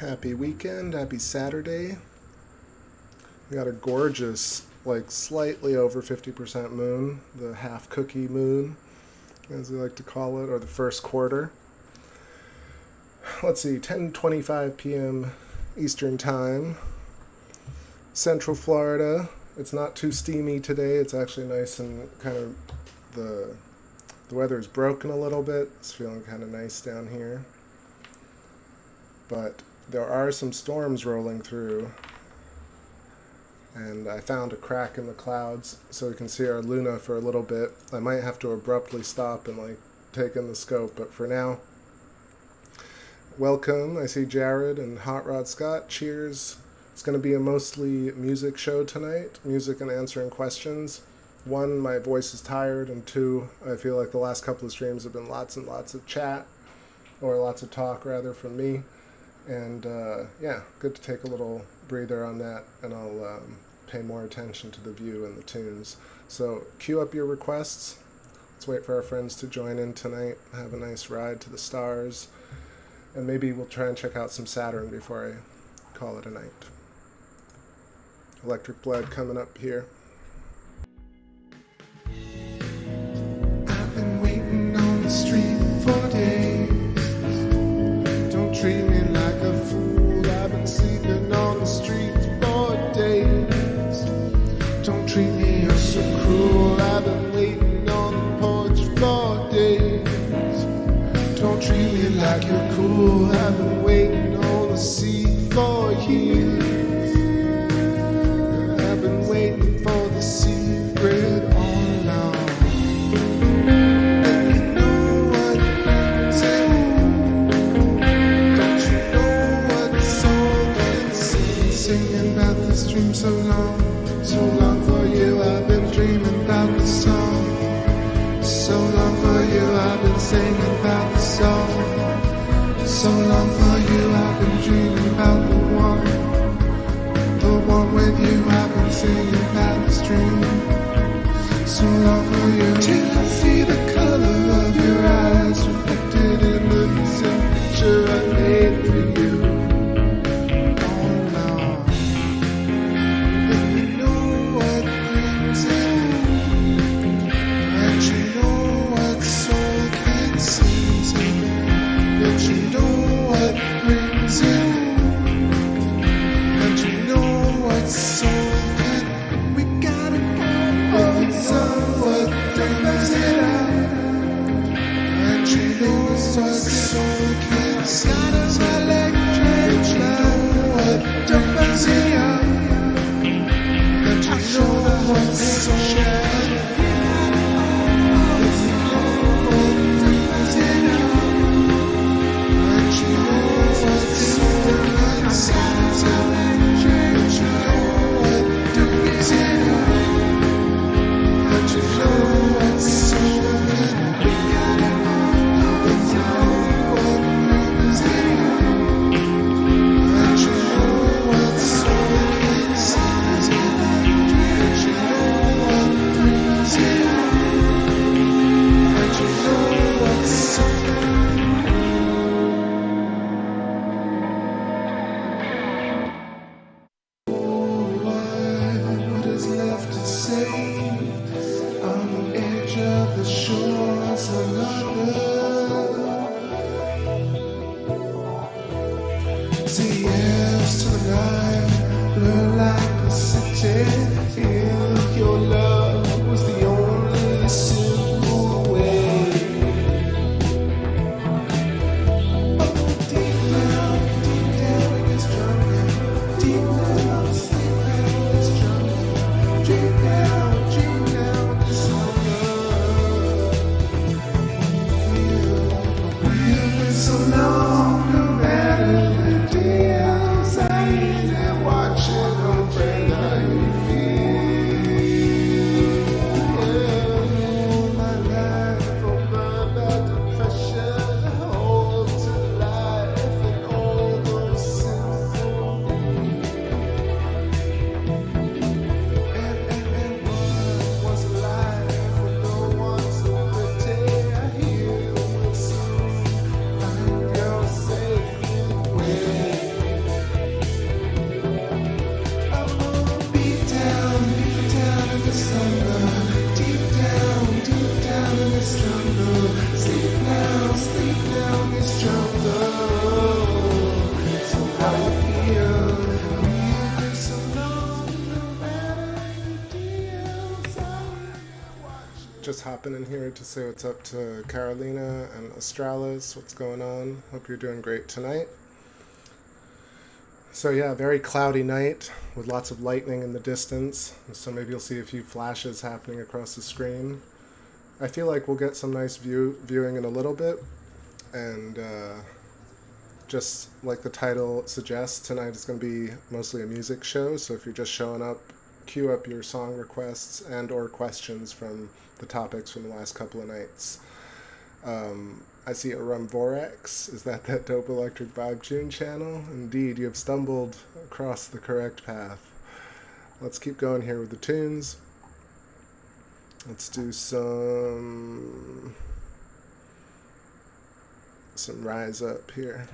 Happy weekend, happy Saturday. We got a gorgeous, like slightly over 50% moon, the half cookie moon, as we like to call it, or the first quarter. Let's see, 10:25 p.m. Eastern Time, Central Florida. It's not too steamy today. It's actually nice and kind of, the weather is broken a little bit. It's feeling kind of nice down here. But there are some storms rolling through, and I found a crack in the clouds so we can see our Luna for a little bit. I might have to abruptly stop and like take in the scope, but for now, welcome. I see Jared and Hot Rod Scott. Cheers. It's going to be a mostly music show tonight, music and answering questions. One, my voice is tired, and two, I feel like the last couple of streams have been lots and lots of chat, or lots of talk rather from me. And yeah, good to take a little breather on that, and I'll pay more attention to the view and the tunes. So queue up your requests. Let's wait for our friends to join in tonight, have a nice ride to the stars, and maybe we'll try and check out some Saturn before I call it a night. Electric Blood coming up here. I've been waiting on the street for days. Don't treat me like a fool. I've been sleeping on the streets for days. Don't treat me so cruel. I've been waiting on the porch for days. Don't treat me like you're cool. I've been waiting on the sea for years. I've been waiting for the secret all along. And you know what brings it? Don't you know what soul can sing? Singing about this dream so long for you. I've been dreaming about the song. So long for you, I've been singing about the song. So long for you, I've been dreaming about the one with you. I've been singing about this dream. So long for you, till I see the color of your eyes reflected in the missing picture I made for you. Oh no, and you know what brings it, and you know what soul can sing to me, but you know what brings it, and you know what soul can. We gotta go, oh, it's what brings it out, and you know what soul can sing to me, and you know what brings it out, and you know what soul can. Just hopping in here to say what's up to Carolina and Australis. What's going on? Hope you're doing great tonight. So yeah, very cloudy night with lots of lightning in the distance. So maybe you'll see a few flashes happening across the screen. I feel like we'll get some nice viewing in a little bit. And just like the title suggests, tonight is going to be mostly a music show. So if you're just showing up, queue up your song requests and or questions from the topics from the last couple of nights. I see a Rumvorax. Is that Dope Electric Vibe Tune channel? Indeed, you have stumbled across the correct path. Let's keep going here with the tunes. Let's do some Rise Up here.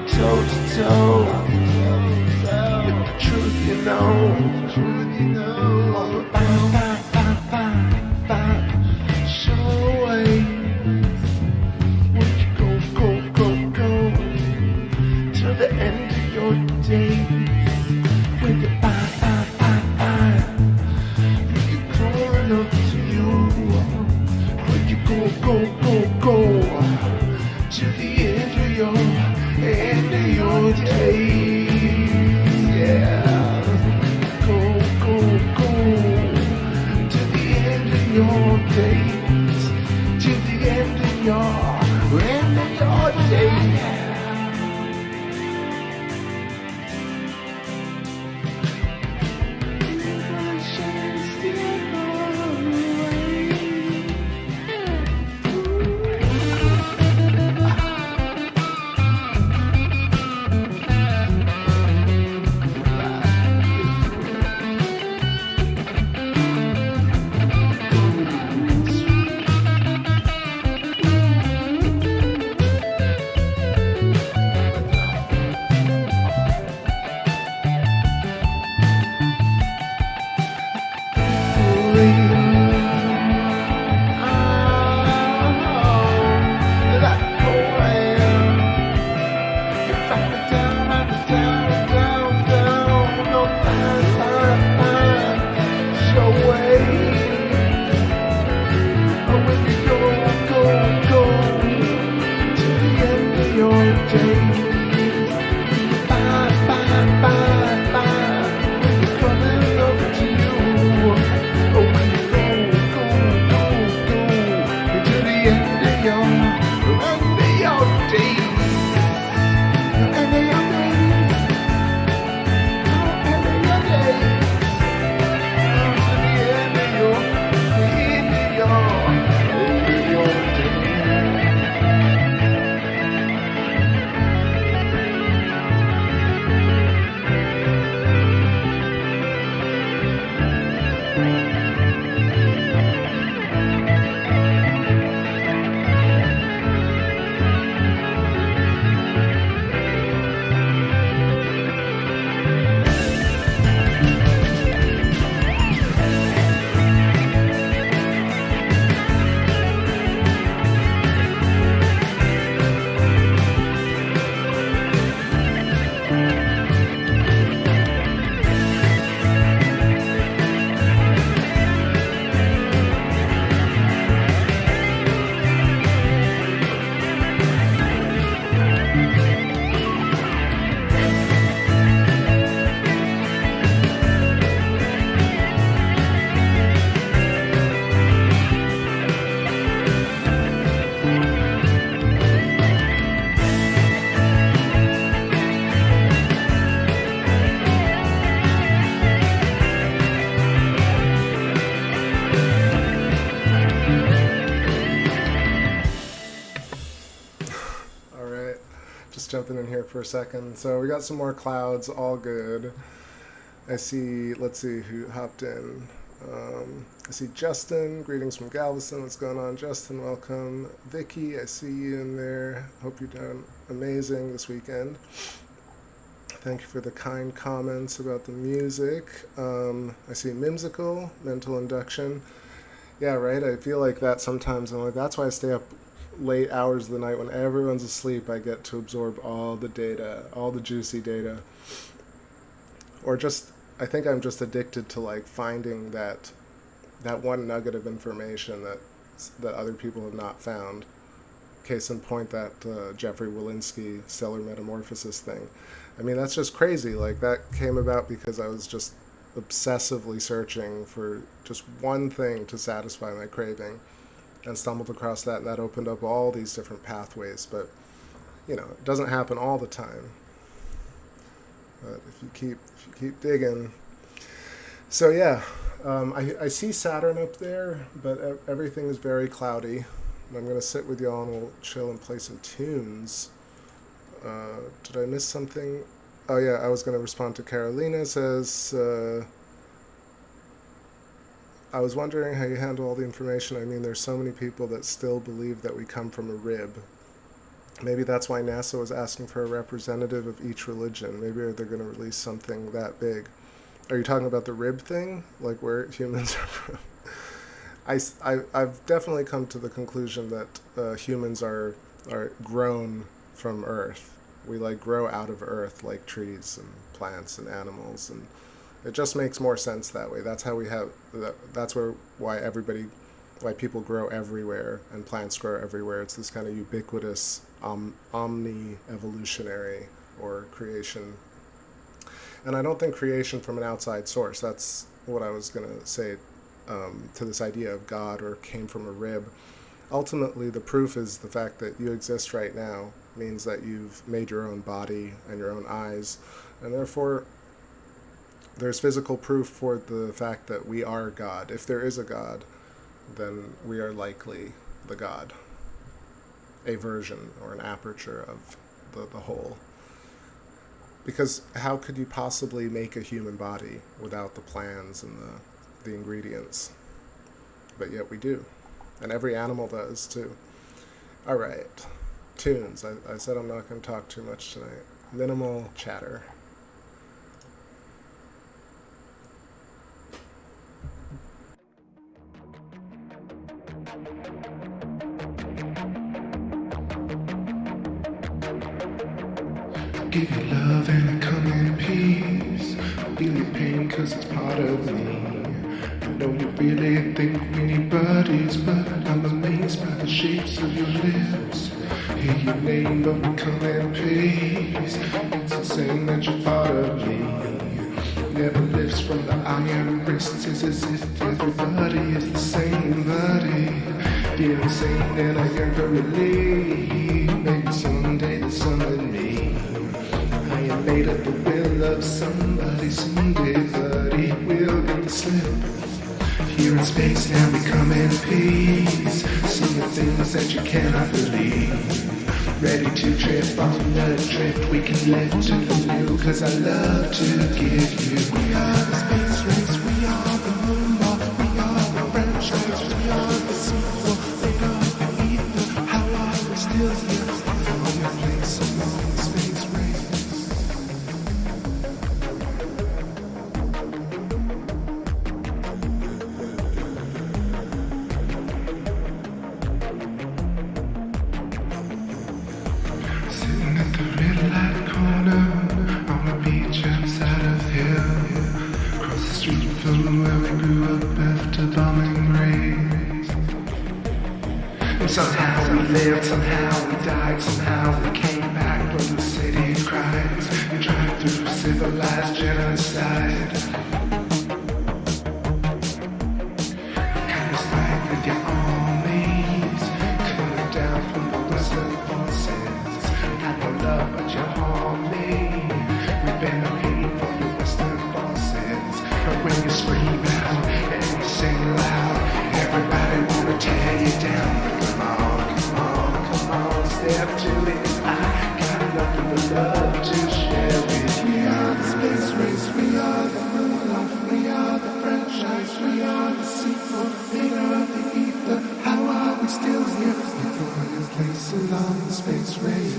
Toe to toe, with the truth you know. Jumping in here for a second. So we got some more clouds, all good. I see, let's see who hopped in. I see Justin, greetings from Galveston. What's going on, Justin? Welcome. Vicky, I see you in there. Hope you're doing amazing this weekend. Thank you for the kind comments about the music. I see Mimsical, Mental Induction. Yeah, right, I feel like that sometimes. I'm like, that's why I stay up late hours of the night when everyone's asleep. I get to absorb all the data, all the juicy data. Or just, I think I'm just addicted to like finding that one nugget of information that other people have not found. Case in point, that Jeffrey Walensky stellar metamorphosis thing. I mean, that's just crazy. Like, that came about because I was just obsessively searching for just one thing to satisfy my craving, and stumbled across that, and that opened up all these different pathways. But, you know, it doesn't happen all the time. But if you keep digging. So yeah, I see Saturn up there, but everything is very cloudy. And I'm going to sit with y'all and we'll chill and play some tunes. Did I miss something? Oh yeah, I was going to respond to Carolina. It says, I was wondering how you handle all the information. I mean, there's so many people that still believe that we come from a rib. Maybe that's why NASA was asking for a representative of each religion. Maybe they're going to release something that big. Are you talking about the rib thing? Like where humans are from? I've definitely come to the conclusion that humans are grown from Earth. We like grow out of Earth like trees and plants and animals, and it just makes more sense that way. That's how we have. That's why people grow everywhere and plants grow everywhere. It's this kind of ubiquitous omni-evolutionary or creation. And I don't think creation from an outside source. That's what I was going to say to this idea of God or came from a rib. Ultimately, the proof is the fact that you exist right now means that you've made your own body and your own eyes, and therefore there's physical proof for the fact that we are God. If there is a God, then we are likely the God, a version or an aperture of the whole. Because how could you possibly make a human body without the plans and the ingredients? But yet we do. And every animal does too. All right, tunes. I said I'm not going to talk too much tonight. Minimal chatter. Give you love and I come in peace. Feel your pain cause it's part of me. I know you really think we need buddies, but I'm amazed by the shapes of your lips. Hear your name but we come in peace. It's insane that you're part of me. Never lifts from the iron wrists. It's as if everybody is the same buddy. Feel insane and I yearn for relief. Maybe someday there's some in me. I am made at the will of somebody. Someday, buddy, we'll get the slip. Here in space now we come in peace. Some of the things that you cannot believe. Ready to trip on the drift. We can lift to the new, cause I love to give you. We are the space race, we are the moonwalk, we are the franchise, we are the sequel, we are the ether. How are we still here? From your place along the space race. Sitting at the red light corner on a beach outside of here, across the street from where we grew up after bombing raids. And somehow we lived, somehow we died, somehow we came back from the city cries. We drive through civilized genocide. Kind of like with your armies coming down from the western forces. Got no love but you harm me. We've been paid for the western forces. But when you scream out and you sing loud, everybody wanna tear you down. Come on, come on, come on, step to it. I got nothing but love to share with you. We are the space race, we are the moonlight, we are the franchise, we are the sequel, we are the ether. How are we still here? Before your place along the space race.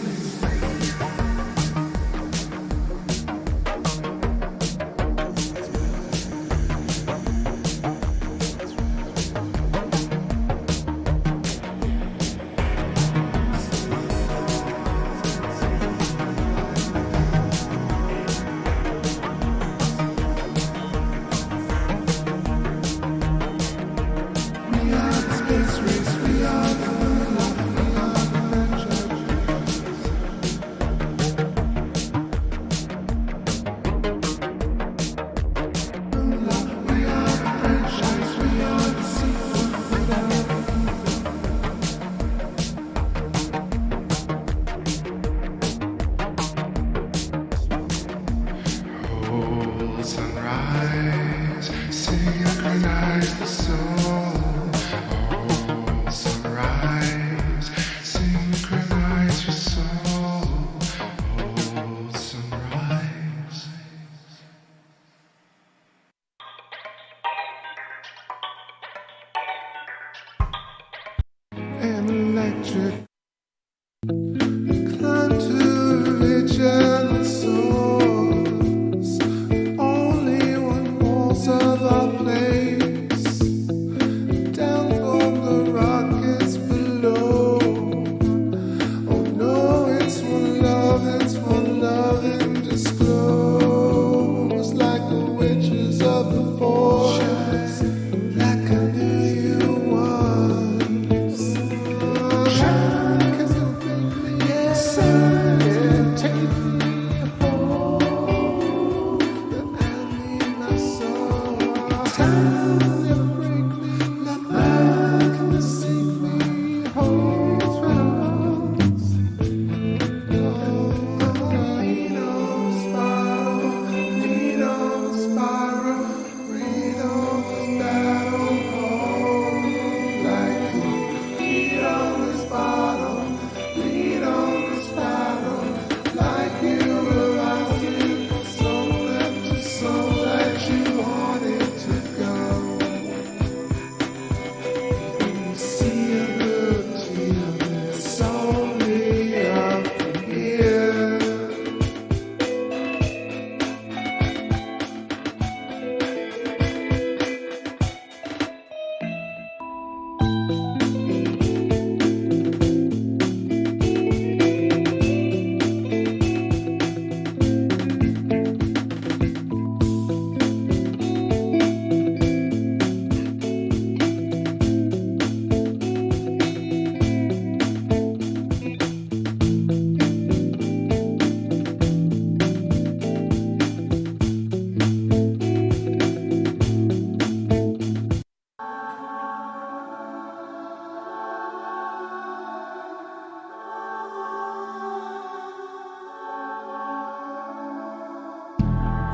We are the space race, we are the moonlight, we are the franchise. Moonlight, we are the franchise, we are the sequel, we are the whole sunrise, synchronize the soul. Whole sunrise, synchronize your soul. Whole sunrise. And electric. Climb to reach the source. Only one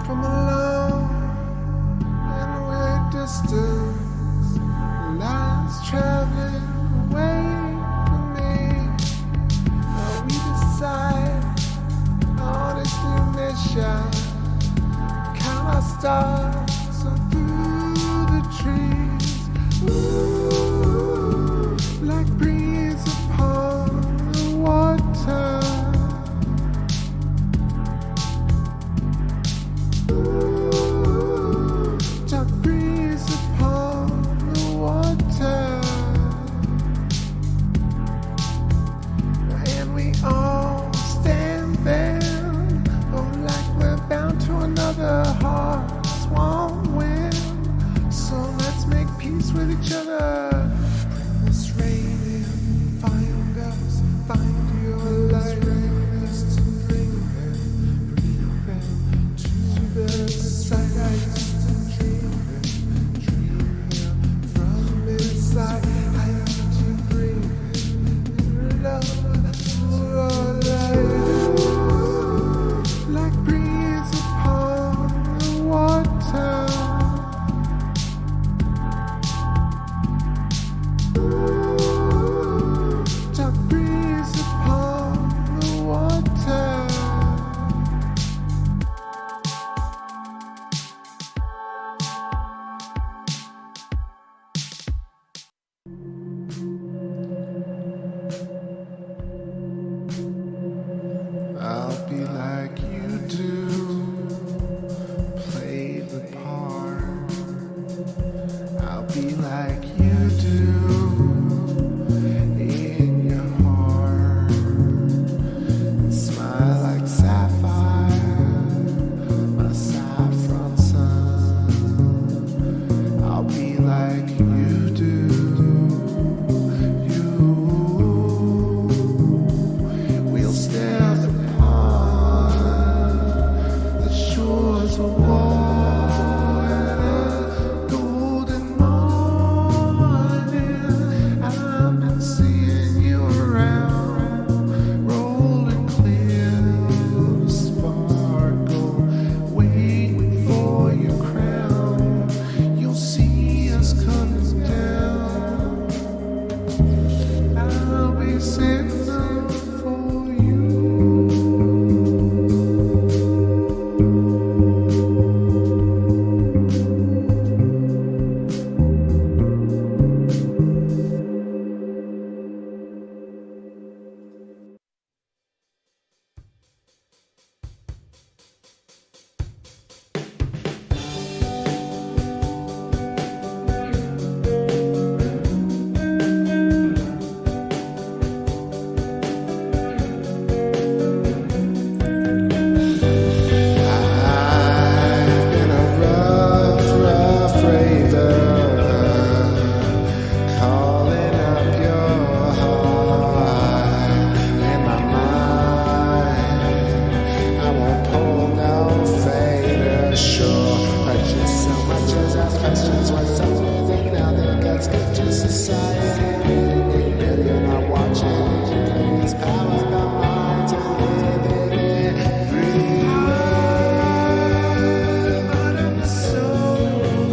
from a long and weird distance, lies traveling away from me. Now we decide on this new mission, count our stars on through the trees. Ooh, like breeze upon the water. Ooh, dark breeze upon the water. And we all stand there, oh, like we're bound to another heart-swung wind. So let's make peace with each other. Bring this rain in, find us, find your light. Distant dreaming, breathing to the side. I used to dreaming from inside. I used to breathing love for life. Like breeze upon the water. Dark breeze upon the water. I'll be like you do, play the part. I'll be like you do. In your heart, smile like sapphire, my saffron sun. I'll be like you do, you. We'll stand upon the shores of water, golden morning. I've been seeing you around, rolling clear, sparkle, waiting for your crown. You'll see us coming down. I'll be sitting up for you. I've been a rough raider, calling up your heart in my mind. I won't pull no fader, sure, but just so much as ask questions. What's up with it now that God's gift to society? 8 billion are watching, his power, the minds are living in free. But I'm so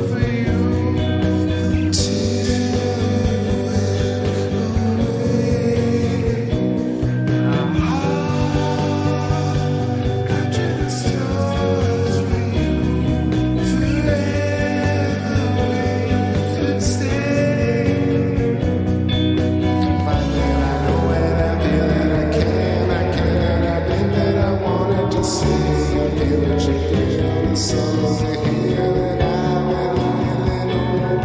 for you till I'm capturing the stars for you forever. We could stay. Find that I know where I feel that I can. I've been that I wanted to see. I feel that you feel the soul to hear that I've been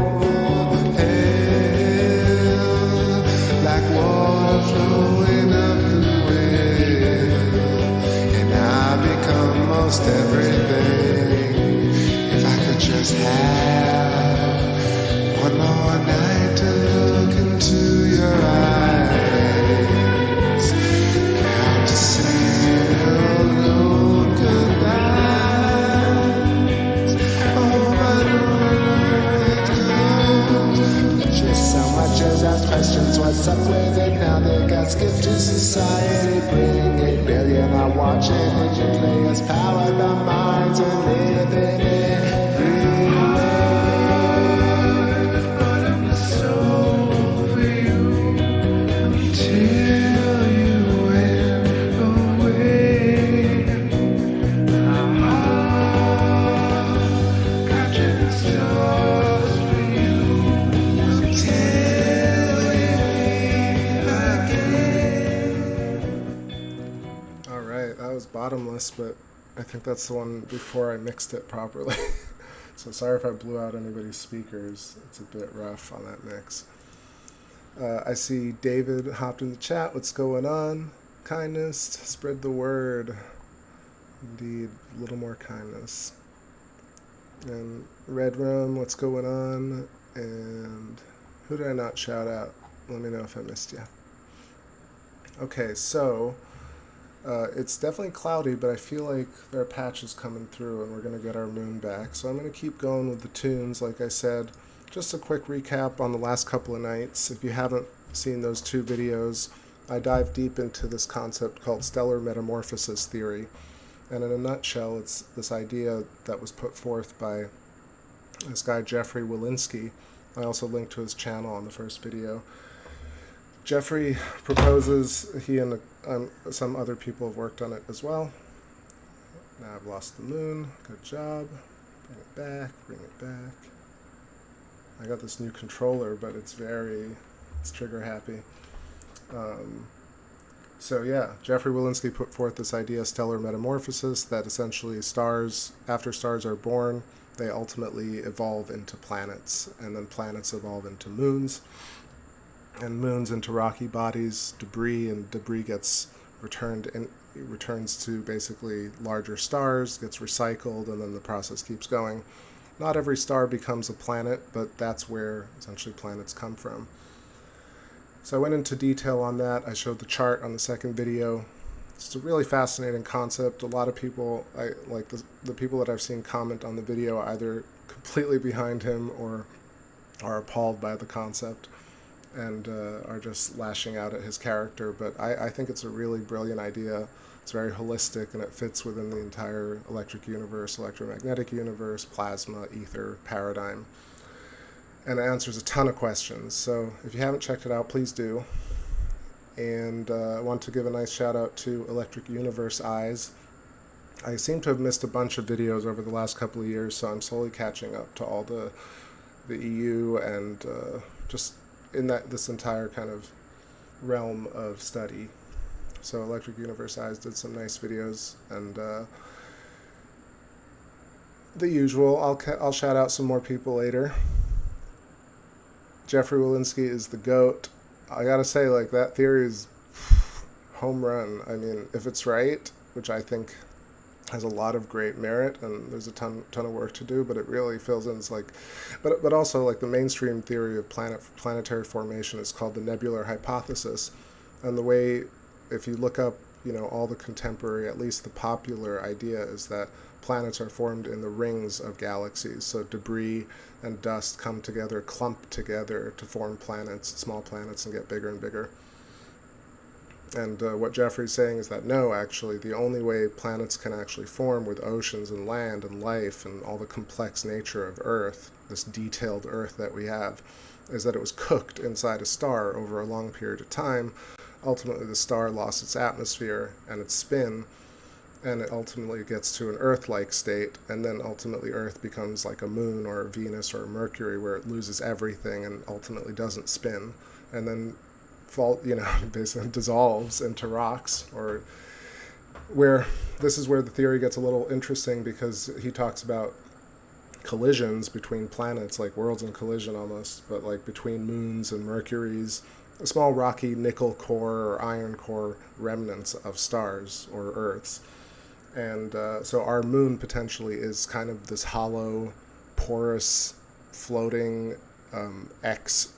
over hell, like water flowing up the wind. And I become most everything. If I could just have one more night to look into your eyes, how to say hello, goodbye. Oh, I know it goes. Just so much as ask questions. What's up with it now that God's gift to society? Bring 8 billion are watching. Would you play us power the minds and live? bottomless, but I think that's the one before I mixed it properly. So sorry if I blew out anybody's speakers. It's a bit rough on that mix. I see David hopped in the chat. What's going on? Kindness, spread the word. Indeed, a little more kindness. And Red Rum, what's going on? And who did I not shout out? Let me know if I missed you. Okay, so it's definitely cloudy, but I feel like there are patches coming through and we're going to get our moon back. So I'm going to keep going with the tunes, like I said. Just a quick recap on the last couple of nights. If you haven't seen those two videos, I dive deep into this concept called stellar metamorphosis theory. And in a nutshell, it's this idea that was put forth by this guy, Jeffrey Walensky. I also linked to his channel on the first video. Jeffrey proposes, he and some other people have worked on it as well. Now I've lost the moon. Good job. Bring it back, bring it back. I got this new controller, but it's trigger happy. So yeah, Jeffrey Walensky put forth this idea of stellar metamorphosis, that essentially stars, after stars are born, they ultimately evolve into planets, and then planets evolve into moons, and moons into rocky bodies, debris, and debris gets returns to basically larger stars, gets recycled, and then the process keeps going. Not every star becomes a planet, but that's where essentially planets come from. So I went into detail on that. I showed the chart on the second video. It's a really fascinating concept. A lot of people, the people that I've seen comment on the video, are either completely behind him or are appalled by the concept and are just lashing out at his character. But I think it's a really brilliant idea. It's very holistic, and it fits within the entire electric universe, electromagnetic universe, plasma, ether paradigm. And it answers a ton of questions. So if you haven't checked it out, please do. And I want to give a nice shout out to Electric Universe Eyes. I seem to have missed a bunch of videos over the last couple of years, so I'm slowly catching up to all the EU and just in this entire kind of realm of study. So Electric Universe Eyes did some nice videos, and the usual. I'll shout out some more people later. Jeffrey Walensky is the GOAT. I gotta say, like, that theory is home run. I mean, if it's right, which I think has a lot of great merit, and there's a ton of work to do, but it really fills in. It's like, but also like the mainstream theory of planetary formation is called the nebular hypothesis, and the way, if you look up, all the contemporary, at least the popular idea is that planets are formed in the rings of galaxies. So debris and dust come together, clump together to form planets, small planets, and get bigger and bigger. And what Jeffrey's saying is that no, actually, the only way planets can actually form with oceans and land and life and all the complex nature of Earth, this detailed Earth that we have, is that it was cooked inside a star over a long period of time. Ultimately, the star lost its atmosphere and its spin, and it ultimately gets to an Earth-like state, and then ultimately Earth becomes like a moon or a Venus or a Mercury, where it loses everything and ultimately doesn't spin, and then basically dissolves into rocks. Or this is where the theory gets a little interesting, because he talks about collisions between planets, like worlds in collision almost, but like between moons and Mercuries, a small rocky nickel core or iron core remnants of stars or Earths. And so our moon potentially is kind of this hollow, porous, floating X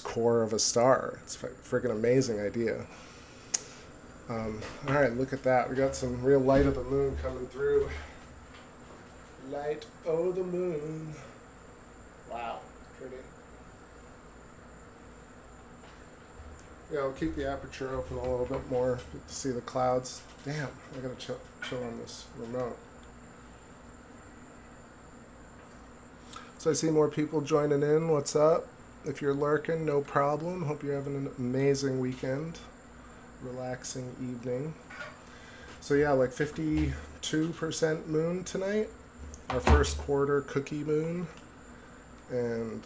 core of a star. It's a freaking amazing idea. All right, look at that. We got some real light of the moon coming through. Light o' the moon. Wow, pretty. Yeah, I'll keep the aperture open a little bit more to see the clouds. Damn, I gotta chill on this remote. So I see more people joining in. What's up? If you're lurking, no problem. Hope you're having an amazing weekend. Relaxing evening. So yeah, like 52% moon tonight. Our first quarter cookie moon. And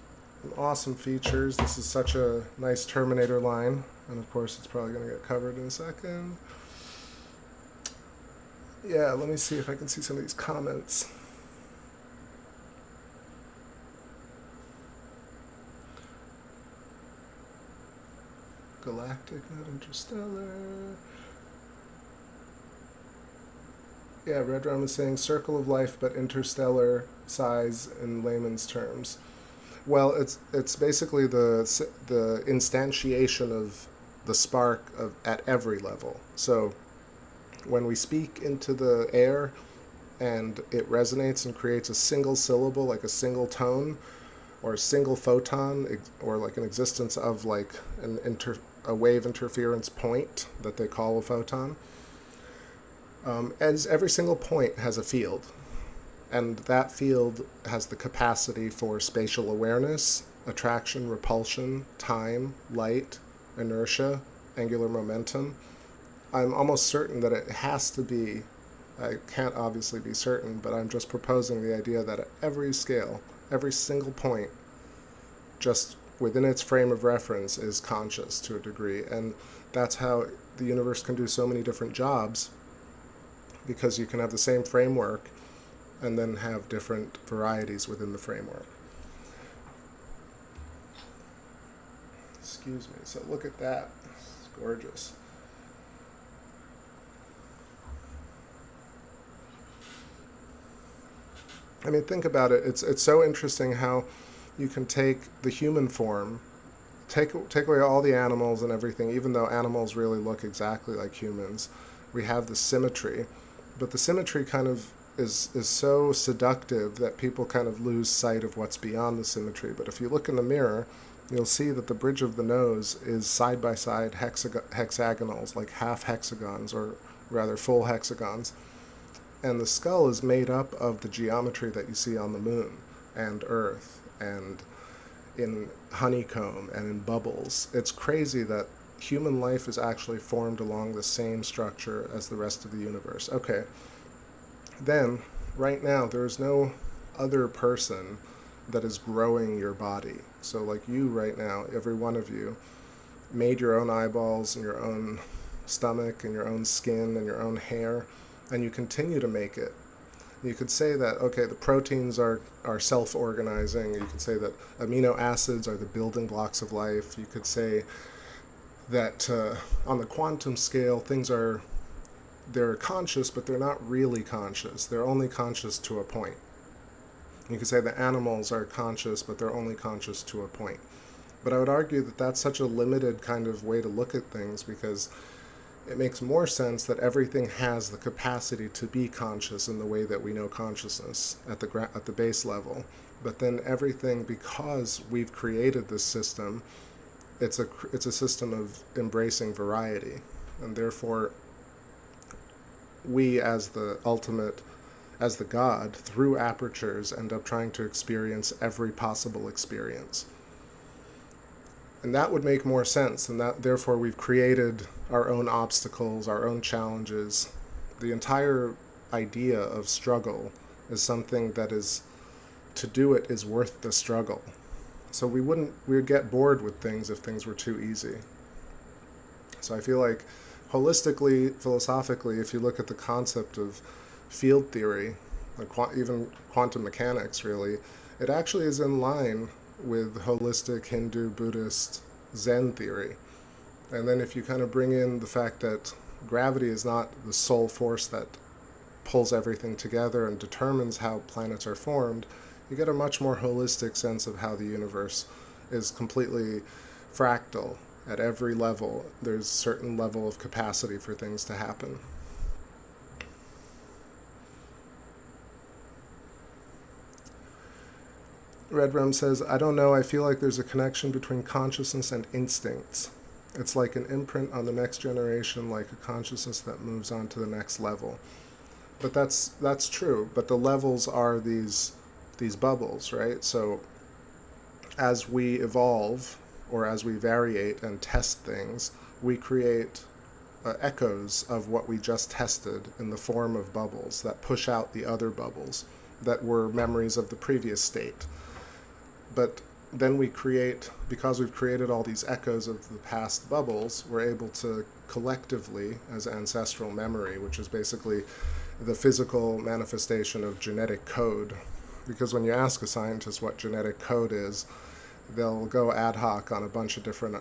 awesome features. This is such a nice Terminator line. And of course, it's probably going to get covered in a second. Yeah, let me see if I can see some of these comments. Galactic, not interstellar. Yeah, Red Rum is saying circle of life, but interstellar size in layman's terms. Well, it's basically the instantiation of the spark at every level. So when we speak into the air and it resonates and creates a single syllable, like a single tone, or a single photon, or like an existence of like a wave interference point that they call a photon. As every single point has a field, and that field has the capacity for spatial awareness, attraction, repulsion, time, light, inertia, angular momentum. I'm almost certain that it has to be, I can't obviously be certain, but I'm just proposing the idea that at every scale, every single point, just within its frame of reference, is conscious to a degree. And that's how the universe can do so many different jobs, because you can have the same framework and then have different varieties within the framework. Excuse me. So look at that. It's gorgeous. I mean, think about it. It's so interesting how you can take the human form, take away all the animals and everything, even though animals really look exactly like humans. We have the symmetry, but the symmetry kind of is so seductive that people kind of lose sight of what's beyond the symmetry. But if you look in the mirror, you'll see that the bridge of the nose is side-by-side hexagonals, like half hexagons, or rather full hexagons. And the skull is made up of the geometry that you see on the moon and Earth and in honeycomb and in bubbles. It's crazy that human life is actually formed along the same structure as the rest of the universe. Okay, then, right now, there's no other person that is growing your body. So like you right now, every one of you made your own eyeballs and your own stomach and your own skin and your own hair, and you continue to make it. You could say that, okay, the proteins are self-organizing. You could say that amino acids are the building blocks of life. You could say that on the quantum scale, they're conscious, but they're not really conscious. They're only conscious to a point. You could say the animals are conscious, but they're only conscious to a point. But I would argue that that's such a limited kind of way to look at things, because it makes more sense that everything has the capacity to be conscious in the way that we know consciousness at the base level. But then everything, because we've created this system, it's a system of embracing variety, and therefore we as the God, through apertures, end up trying to experience every possible experience. And that would make more sense, and that therefore we've created our own obstacles, our own challenges. The entire idea of struggle is something that is, to do it is worth the struggle. So we would get bored with things if things were too easy. So I feel like holistically, philosophically, if you look at the concept of field theory, like even quantum mechanics really, it actually is in line with holistic Hindu, Buddhist, Zen theory. And then if you kind of bring in the fact that gravity is not the sole force that pulls everything together and determines how planets are formed, you get a much more holistic sense of how the universe is completely fractal. At every level, there's a certain level of capacity for things to happen. Red Rum says, I don't know, I feel like there's a connection between consciousness and instincts. It's like an imprint on the next generation, like a consciousness that moves on to the next level. But that's true, but the levels are these bubbles, right? So as we evolve, or as we variate and test things, we create echoes of what we just tested in the form of bubbles that push out the other bubbles that were memories of the previous state. But then we create, because we've created all these echoes of the past bubbles, we're able to collectively, as ancestral memory, which is basically the physical manifestation of genetic code. Because when you ask a scientist what genetic code is, they'll go ad hoc on a bunch of different,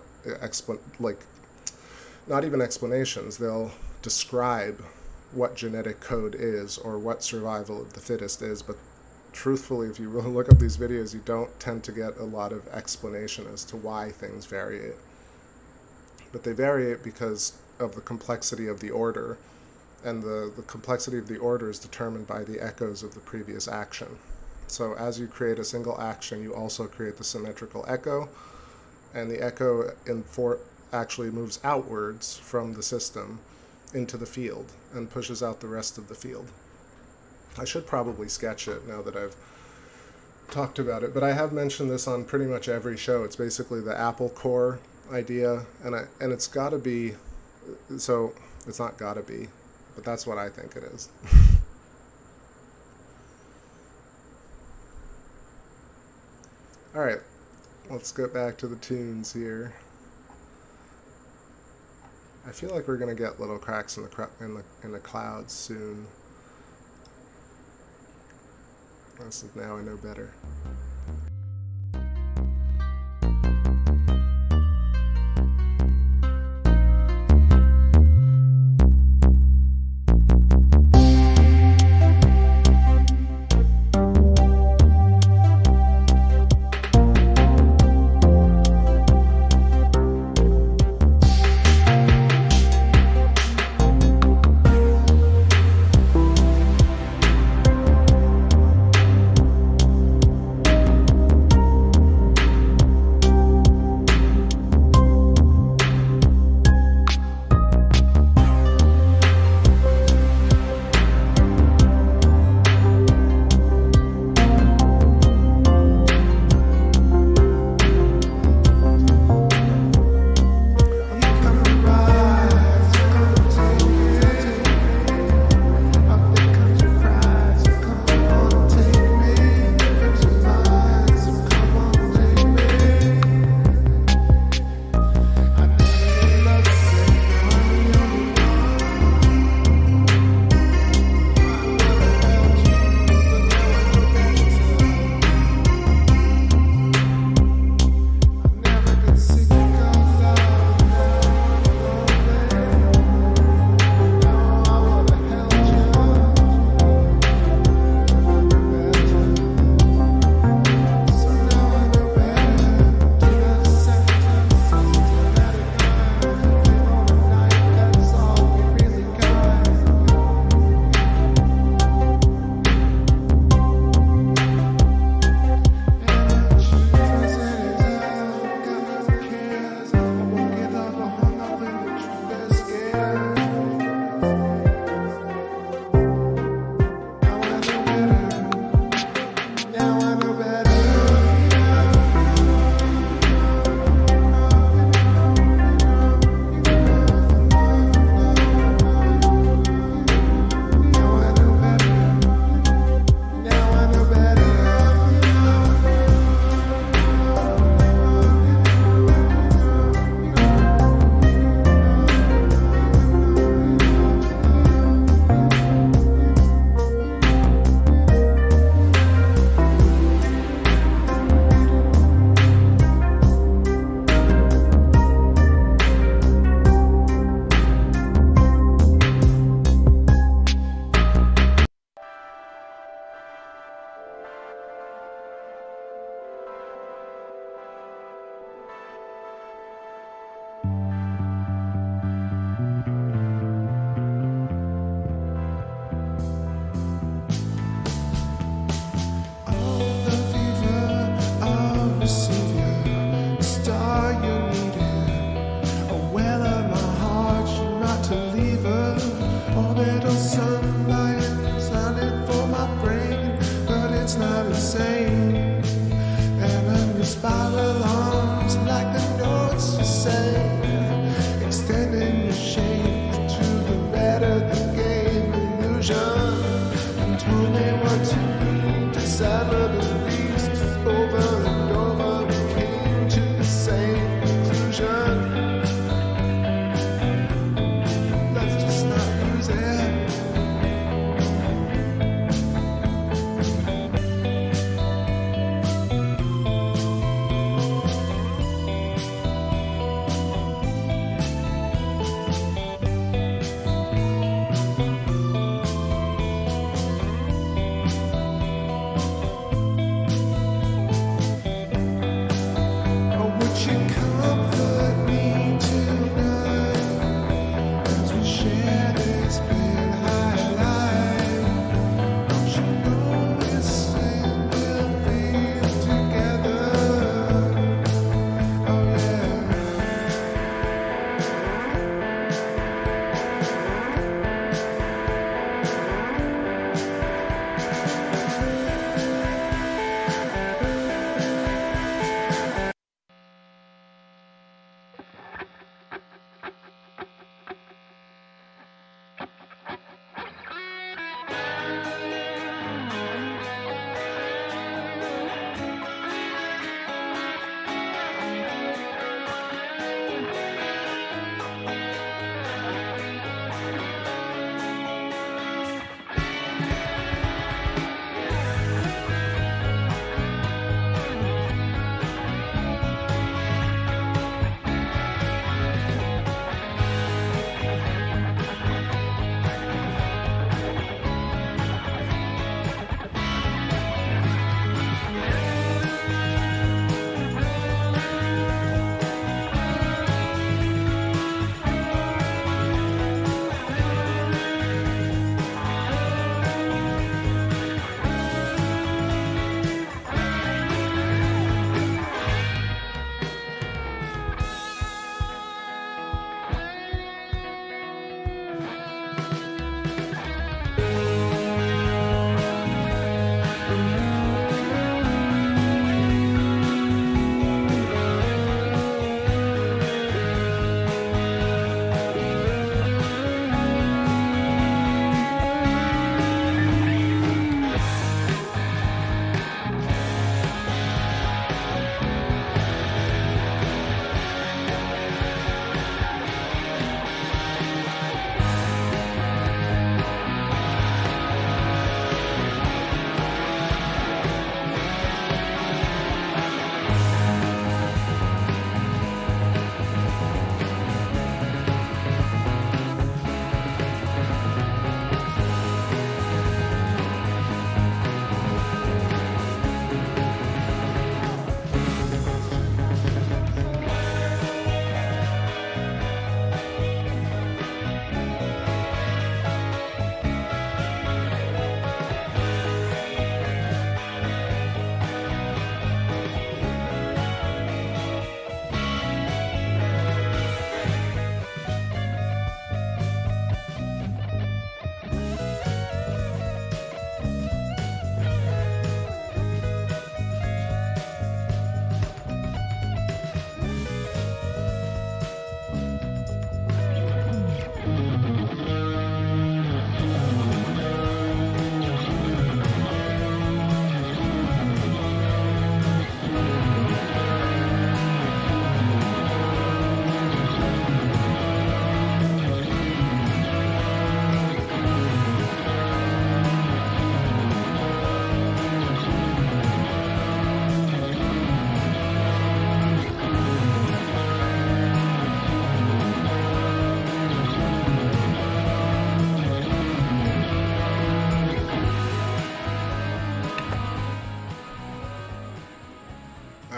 not even explanations, they'll describe what genetic code is or what survival of the fittest is, but truthfully, if you really look up these videos, you don't tend to get a lot of explanation as to why things variate. But they variate because of the complexity of the order, and the complexity of the order is determined by the echoes of the previous action. So as you create a single action, you also create the symmetrical echo, and the echo actually moves outwards from the system into the field and pushes out the rest of the field. I should probably sketch it now that I've talked about it, but I have mentioned this on pretty much every show. It's basically the apple core idea, and it's got to be, so it's not got to be, but that's what I think it is. All right, let's get back to the tunes here. I feel like we're gonna get little cracks in the clouds soon. Now I know better.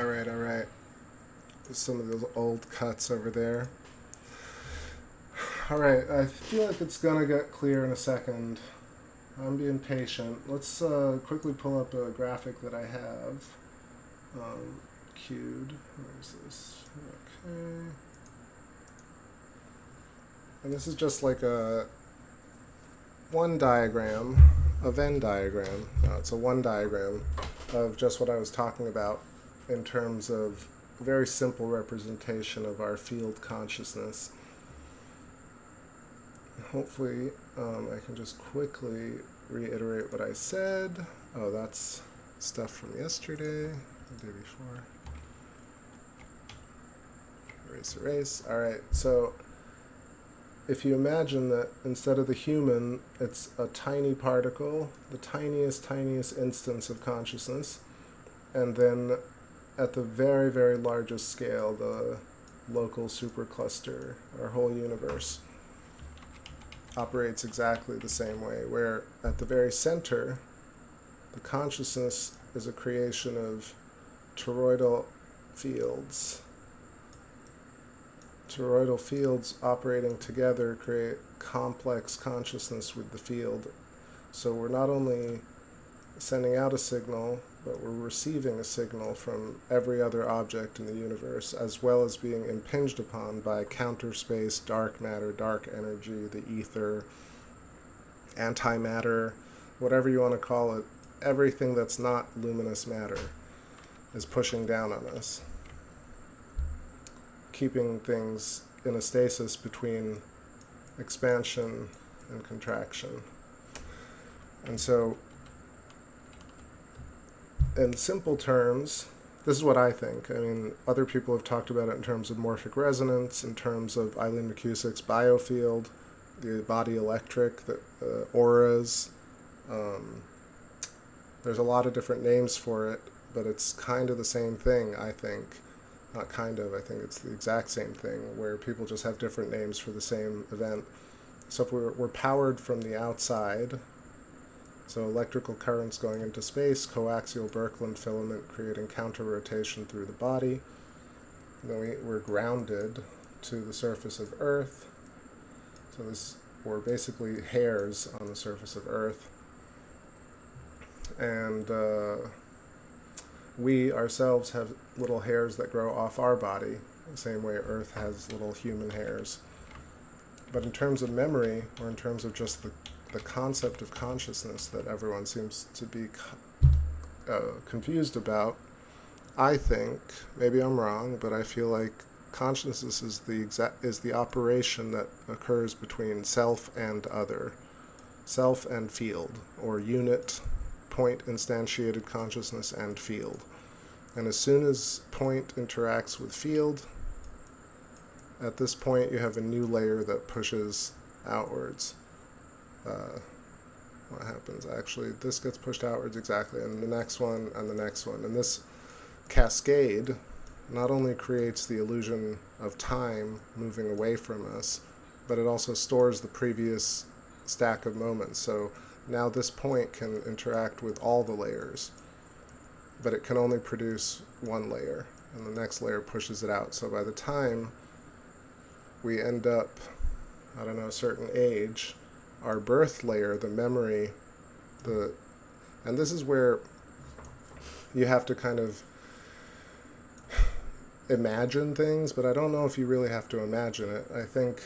Alright, alright. Some of those old cuts over there. Alright, I feel like it's gonna get clear in a second. I'm being patient. Let's quickly pull up a graphic that I have queued. Where's this? Okay. And this is just like a one diagram, a Venn diagram. No, it's a one diagram of just what I was talking about in terms of a very simple representation of our field consciousness. Hopefully, I can just quickly reiterate what I said. Oh, that's stuff from yesterday, the day before. Erase, erase. Alright, so if you imagine that instead of the human, it's a tiny particle, the tiniest instance of consciousness, and then at the very, very largest scale, the local supercluster, our whole universe, operates exactly the same way, where at the very center, the consciousness is a creation of toroidal fields. Toroidal fields operating together create complex consciousness with the field. So we're not only sending out a signal, but we're receiving a signal from every other object in the universe, as well as being impinged upon by counter space, dark matter, dark energy, the ether, antimatter, whatever you want to call it. Everything that's not luminous matter is pushing down on us, keeping things in a stasis between expansion and contraction. And so, in simple terms, this is what I think. I mean, other people have talked about it in terms of morphic resonance, in terms of Eileen McCusick's biofield, the body electric, the auras. There's a lot of different names for it, but it's kind of the same thing, I think. Not kind of, I think it's the exact same thing, where people just have different names for the same event. So if we're powered from the outside, so electrical currents going into space, coaxial Birkeland filament creating counter-rotation through the body. Then we're grounded to the surface of Earth. So we're basically hairs on the surface of Earth. And we ourselves have little hairs that grow off our body, the same way Earth has little human hairs. But in terms of memory, or in terms of just the concept of consciousness that everyone seems to be confused about, I think, maybe I'm wrong, but I feel like consciousness is the operation that occurs between self and other, self and field, or unit, point instantiated consciousness and field. And as soon as point interacts with field, at this point you have a new layer that pushes outwards. What happens actually? This gets pushed outwards exactly, and the next one, and the next one. And this cascade not only creates the illusion of time moving away from us, but it also stores the previous stack of moments. So now this point can interact with all the layers, but it can only produce one layer, and the next layer pushes it out. So by the time we end up, I don't know, a certain age, our birth layer, the memory, and this is where you have to kind of imagine things, but I don't know if you really have to imagine it. I think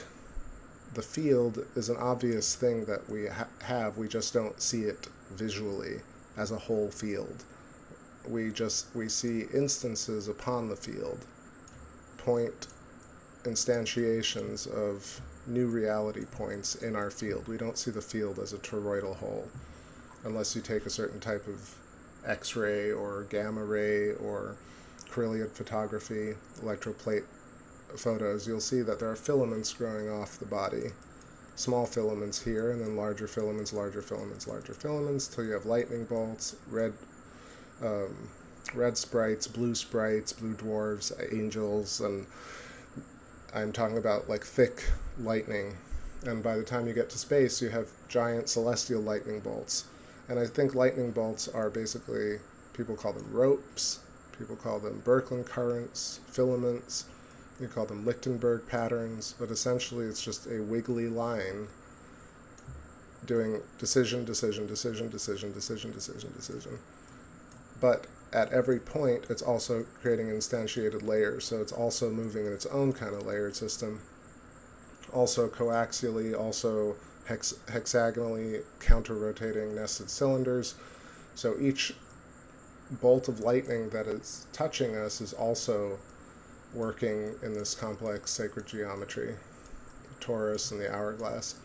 the field is an obvious thing that we have, we just don't see it visually as a whole field. We see instances upon the field, point instantiations of new reality points in our field. We don't see the field as a toroidal whole, unless you take a certain type of X-ray or gamma ray or Kirlian photography, electroplate photos. You'll see that there are filaments growing off the body, small filaments here, and then larger filaments, larger filaments, larger filaments, till you have lightning bolts, red sprites, blue dwarfs, angels, and I'm talking about like thick lightning. And by the time you get to space, you have giant celestial lightning bolts. And I think lightning bolts are basically, people call them ropes, People call them Birkeland currents, filaments. You call them Lichtenberg patterns, but essentially it's just a wiggly line doing decision, decision, decision, decision, decision, decision, decision. But at every point, it's also creating instantiated layers, so it's also moving in its own kind of layered system. Also coaxially, also hexagonally counter-rotating nested cylinders. So each bolt of lightning that is touching us is also working in this complex sacred geometry, the torus and the hourglass.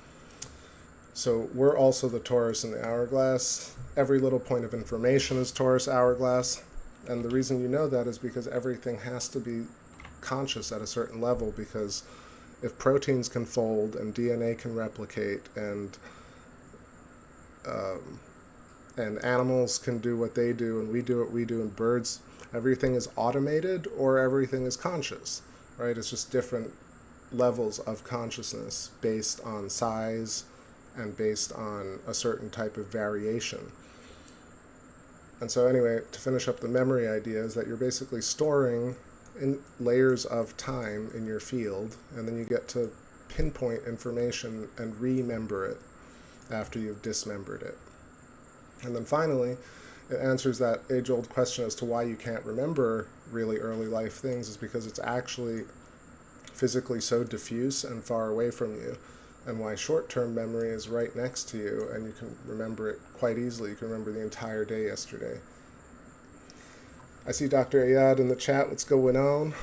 So we're also the torus and the hourglass. Every little point of information is torus hourglass. And the reason you know that is because everything has to be conscious at a certain level, because if proteins can fold and DNA can replicate and animals can do what they do and we do what we do and birds, everything is automated or everything is conscious, right? It's just different levels of consciousness based on size and based on a certain type of variation. And so anyway, to finish up the memory idea is that you're basically storing in layers of time in your field, and then you get to pinpoint information and remember it after you've dismembered it. And then finally, it answers that age-old question as to why you can't remember really early life things, is because it's actually physically so diffuse and far away from you, and why short-term memory is right next to you and you can remember it quite easily. You can remember the entire day yesterday. I see Dr. Ayad in the chat. What's going on?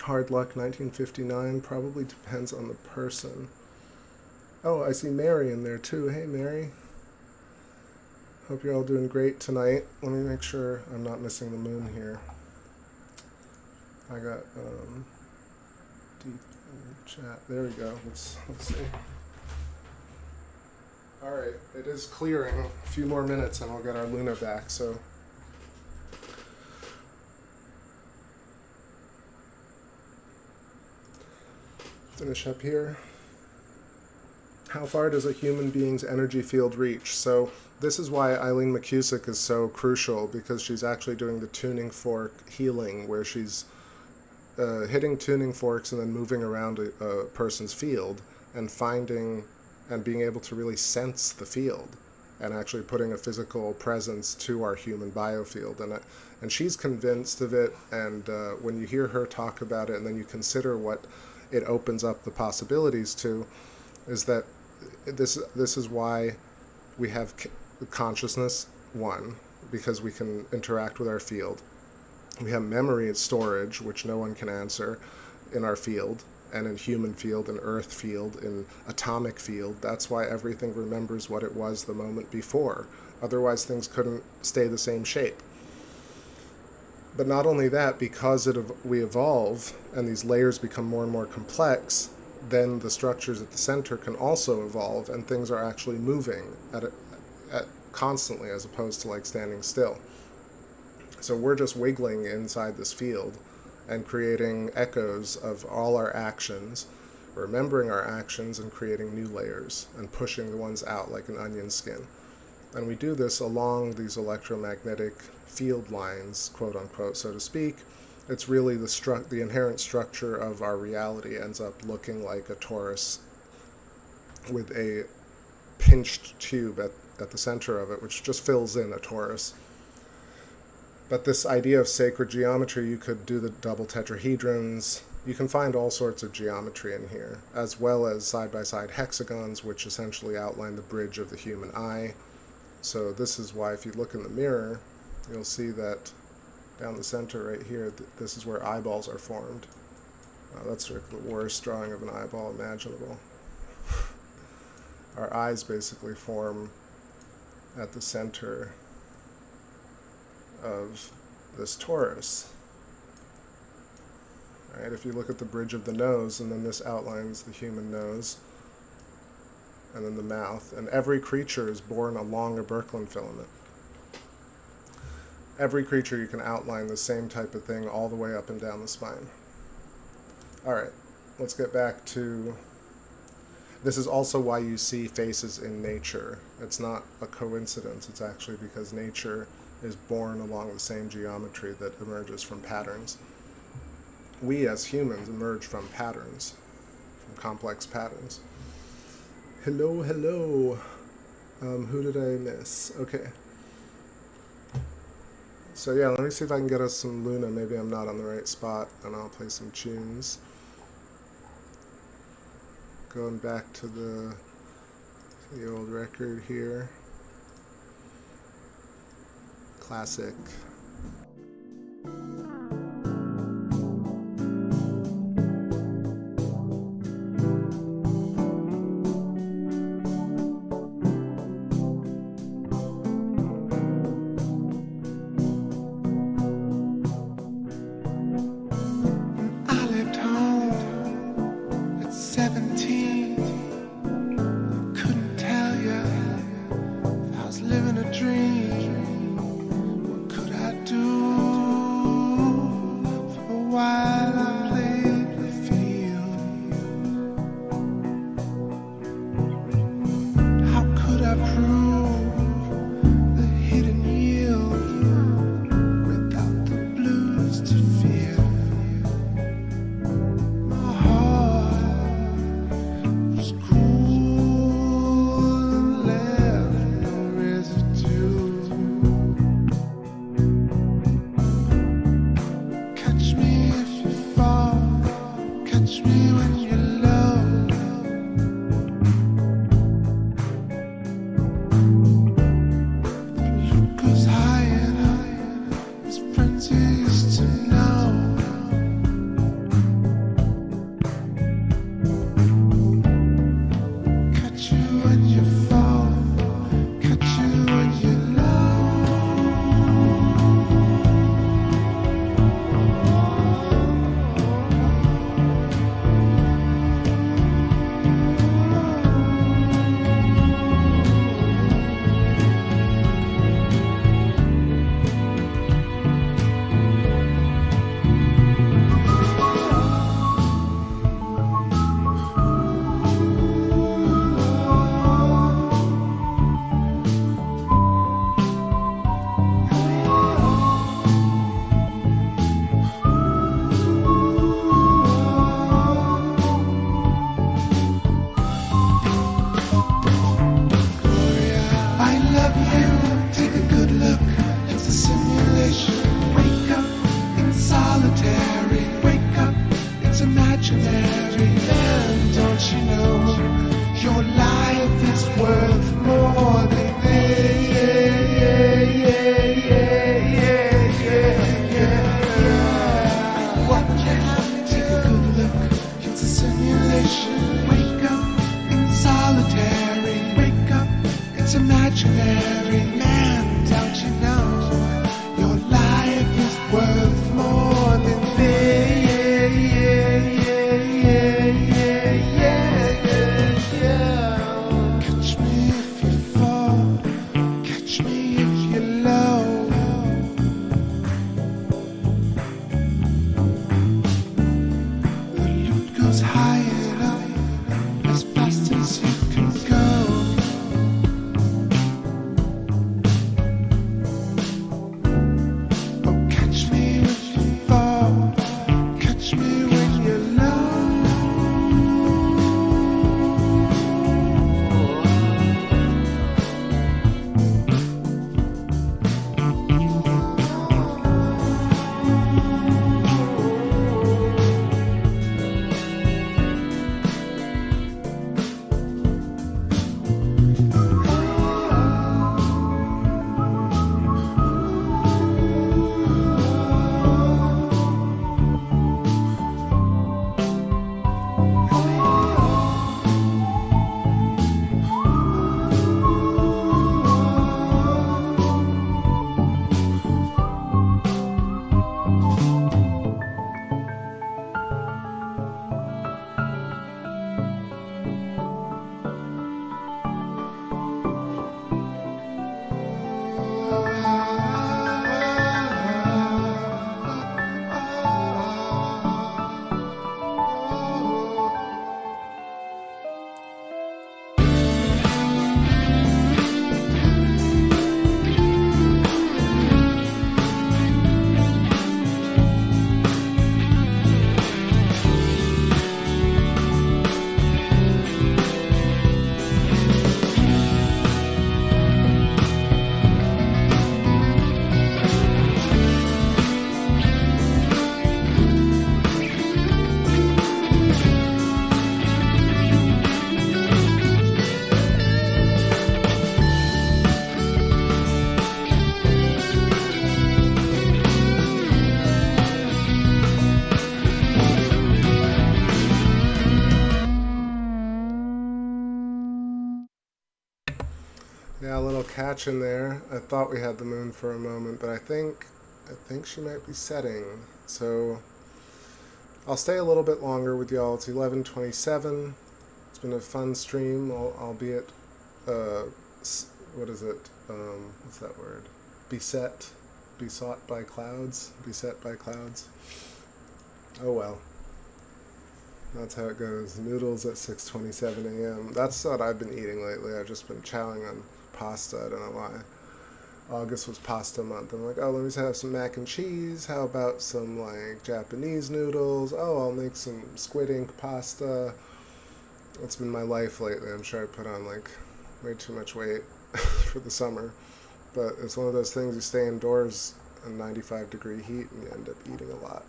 Hard luck 1959 probably depends on the person. Oh, I see Mary in there too. Hey, Mary. Hope you're all doing great tonight. Let me make sure I'm not missing the moon here. I got deep in the chat. There we go. Let's see. All right, it is clearing. A few more minutes and we'll get our Luna back. So. Finish up here. How far does a human being's energy field reach? So this is why Eileen McCusick is so crucial, because she's actually doing the tuning fork healing, where she's hitting tuning forks and then moving around a person's field and finding and being able to really sense the field and actually putting a physical presence to our human biofield. And she's convinced of it, and when you hear her talk about it and then you consider what it opens up the possibilities to, is that this is why we have consciousness, one, because we can interact with our field. We have memory and storage, which no one can answer, in our field, and in human field, in earth field, in atomic field. That's why everything remembers what it was the moment before. Otherwise, things couldn't stay the same shape. But not only that, because we evolve and these layers become more and more complex, then the structures at the center can also evolve, and things are actually moving at constantly, as opposed to like standing still. So we're just wiggling inside this field and creating echoes of all our actions, remembering our actions and creating new layers and pushing the ones out like an onion skin. And we do this along these electromagnetic field lines, quote unquote, so to speak. It's really the inherent structure of our reality ends up looking like a torus with a pinched tube at the center of it, which just fills in a torus. But this idea of sacred geometry, you could do the double tetrahedrons. You can find all sorts of geometry in here, as well as side-by-side hexagons, which essentially outline the bridge of the human eye. So this is why if you look in the mirror, you'll see that down the center right here, this is where eyeballs are formed. That's the worst drawing of an eyeball imaginable. Our eyes basically form at the center of this torus. Right? If you look at the bridge of the nose, and then this outlines the human nose, and then the mouth, and every creature is born along a Birkeland filament. Every creature you can outline the same type of thing all the way up and down the spine. All right, let's get back to... This is also why you see faces in nature. It's not a coincidence. It's actually because nature is born along the same geometry that emerges from patterns. We as humans emerge from patterns, from complex patterns. Hello, hello. Who did I miss? Okay. So yeah, let me see if I can get us some Luna. Maybe I'm not on the right spot, and I'll play some tunes. Going back to the old record here. Classic. I left home at 17. Couldn't tell you if I was living a dream. What could I Yeah, a little catch in there. I thought we had the moon for a moment, but I think she might be setting. So I'll stay a little bit longer with y'all. It's 11:27. It's been a fun stream, albeit what is it? What's that word? Besought by clouds. Beset by clouds. Oh well. That's how it goes. Noodles at 6:27 a.m. That's what I've been eating lately. I've just been chowing on pasta. I don't know why. August was pasta month. I'm like, oh, let me just have some mac and cheese. How about some like Japanese noodles? Oh, I'll make some squid ink pasta. That's been my life lately. I'm sure I put on like way too much weight for the summer. But it's one of those things, you stay indoors in 95-degree heat and you end up eating a lot.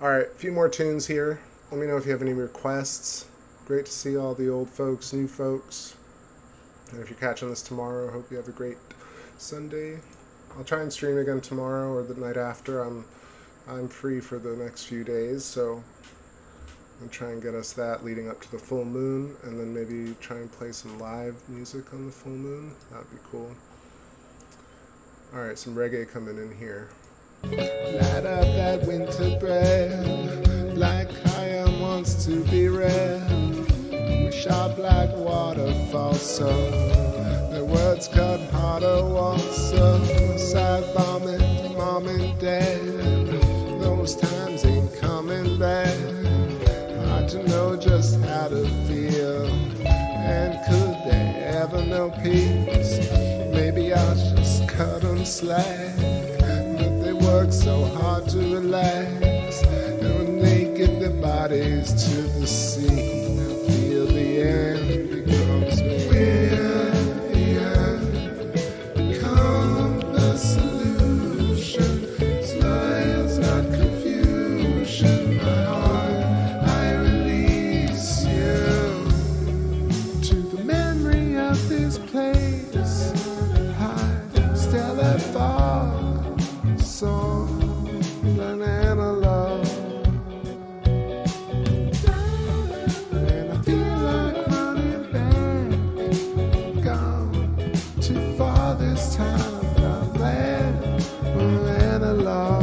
Alright, a few more tunes here. Let me know if you have any requests. Great to see all the old folks, new folks. And if you're catching this tomorrow, I hope you have a great Sunday. I'll try and stream again tomorrow or the night after. I'm free for the next few days, so I'll try and get us that leading up to the full moon, and then maybe try and play some live music on the full moon. That'd be cool. Alright, some reggae coming in here. Light up that winter bread, like I am wants to be read. We sharp like waterfalls, so the words cut harder once. Side bombing, mom and dad, those times ain't coming back. Hard to know just how to feel, and could they ever know peace? Maybe I'll just cut them slack. Work so hard to relax, and when they get their bodies to the sea, I feel the end becomes me. When the end becomes the solution, smiles not confusion. My heart, I release you to the memory of this place. High, stellar far. An analog, and I feel like running back. Gone too far this time, but I'm glad we're analog.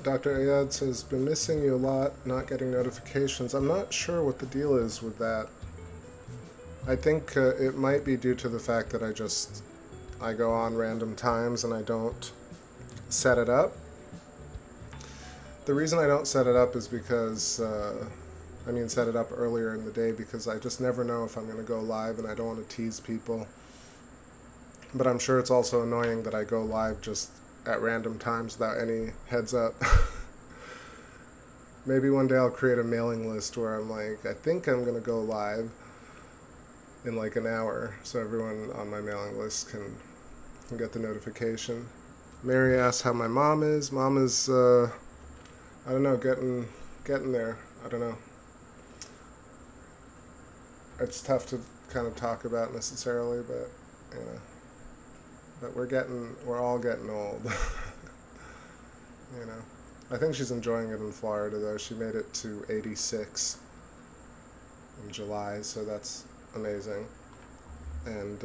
Dr. Ayad says, been missing you a lot, not getting notifications. I'm not sure what the deal is with that. I think it might be due to the fact that I go on random times and I don't set it up. The reason I don't set it up is because, set it up earlier in the day, because I just never know if I'm going to go live and I don't want to tease people. But I'm sure it's also annoying that I go live just at random times without any heads up. Maybe one day I'll create a mailing list where I'm like, I think I'm going to go live in like an hour, so everyone on my mailing list can get the notification. Mary asks how my mom is. Mom is, I don't know, getting there. I don't know. It's tough to kind of talk about necessarily, but, you know. But we're all getting old. You know. I think she's enjoying it in Florida, though. She made it to 86 in July, so that's amazing. And,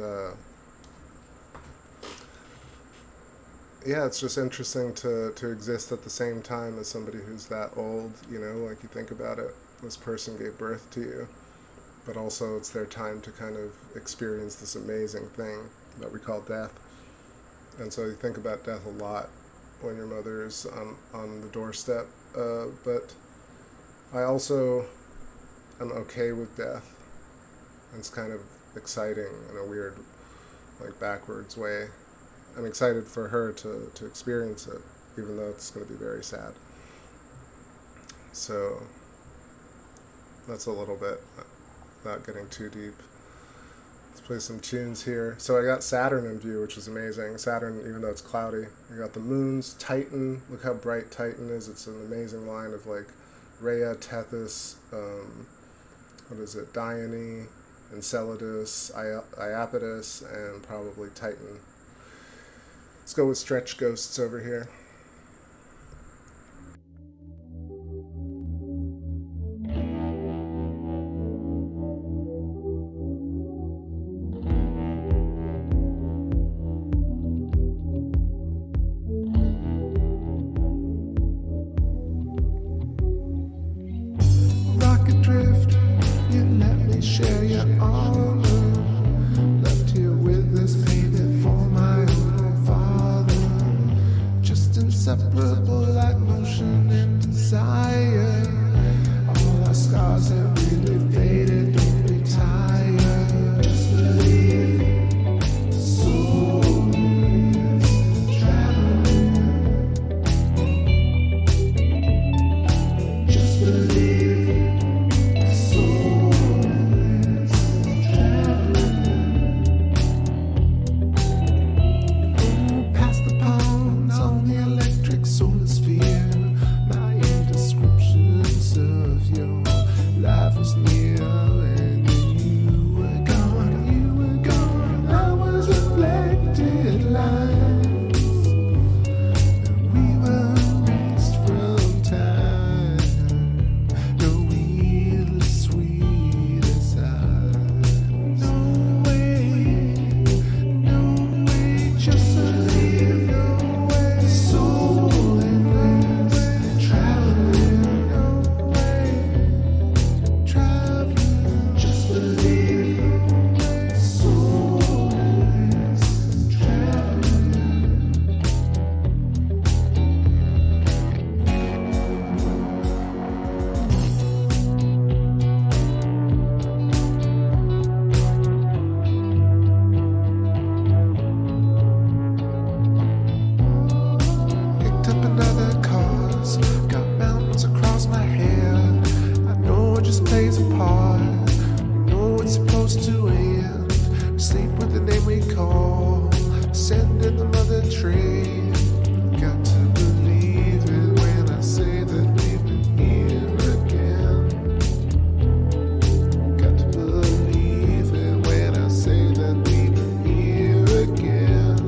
yeah, it's just interesting to exist at the same time as somebody who's that old, you know, like you think about it. This person gave birth to you, but also it's their time to kind of experience this amazing thing that we call death. And so you think about death a lot when your mother's on the doorstep. But I also am okay with death. It's kind of exciting in a weird, like, backwards way. I'm excited for her to experience it, even though it's going to be very sad. So that's a little bit, not getting too deep. Let's play some tunes here. So I got Saturn in view, which is amazing. Saturn, even though it's cloudy. I got the moons, Titan. Look how bright Titan is. It's an amazing line of, like, Rhea, Tethys, what is it, Dione, Enceladus, Iapetus, and probably Titan. Let's go with Stretch Ghosts over here. Rocket drift, you let me share your armor. Left here with this painted for my own father. Just inseparable like motion and desire. All our scars have really faded, don't be tired. Just believe, soul is traveling. Just believe, soul is traveling. Oh, past the pawns on the electric solar sphere. My descriptions of your life was near, and then you were gone, you were gone. I was reflected lines, and we were erased from time. No wheel as sweet as I. No way, just believe. No way, soul is traveling. No way, traveling. Just believe, soul is traveling. Picked up another cause, got mountains across my hair. I know it just plays a part, we know it's supposed to end. We sleep with the name we call, send in the mother trade. Got to believe it when I say that we've been here again. Got to believe it when I say that we've been here again.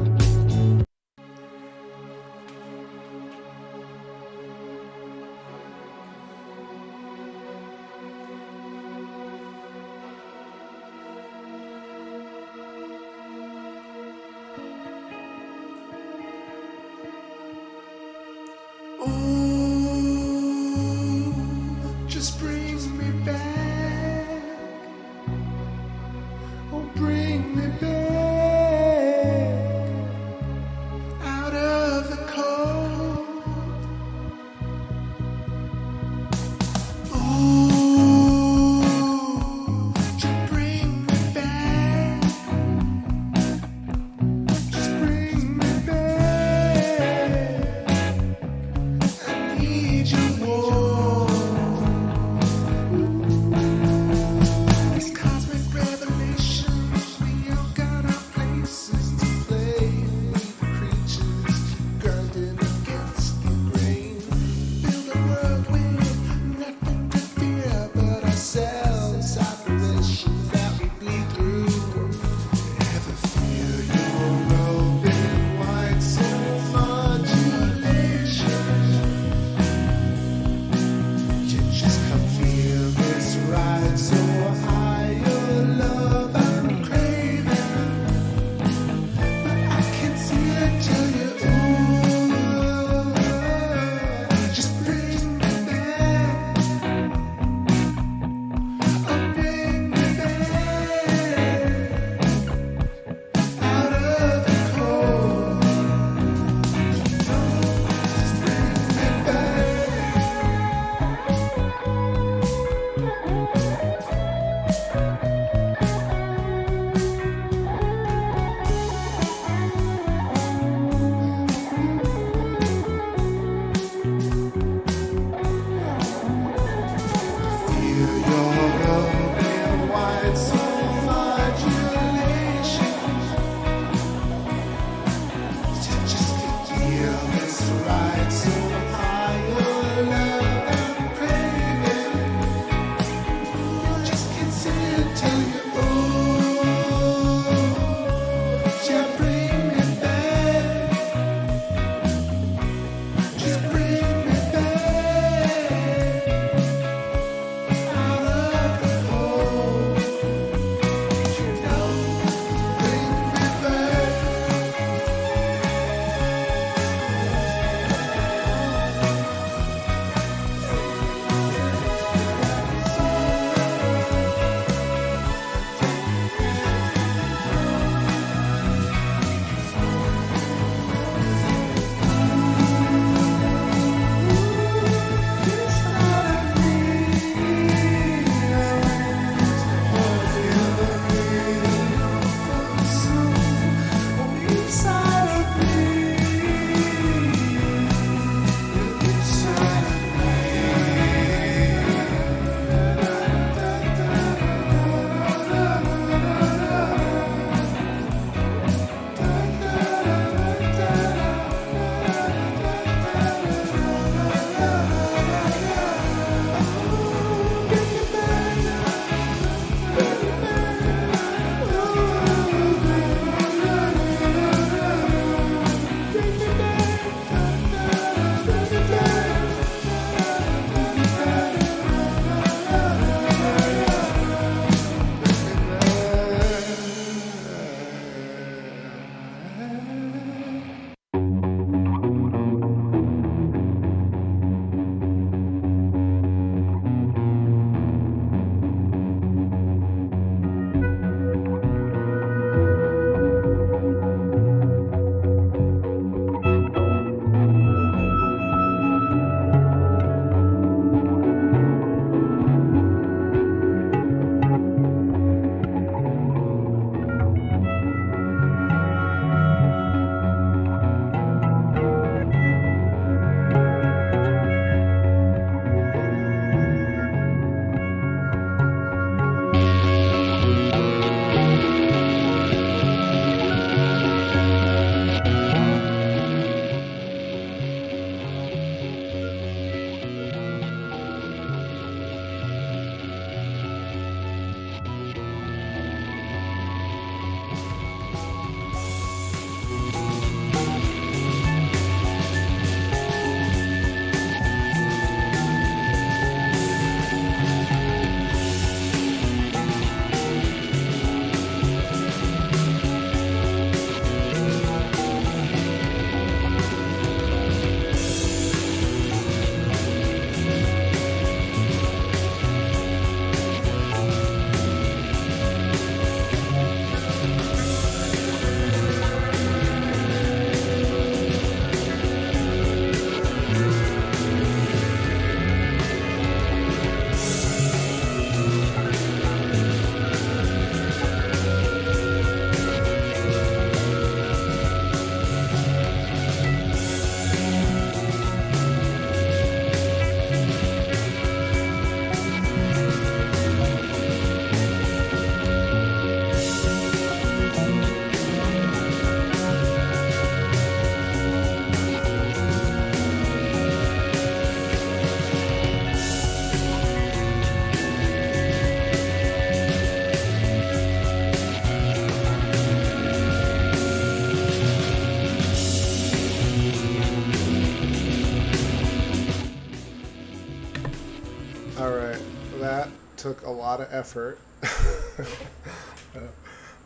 Alright, that took a lot of effort.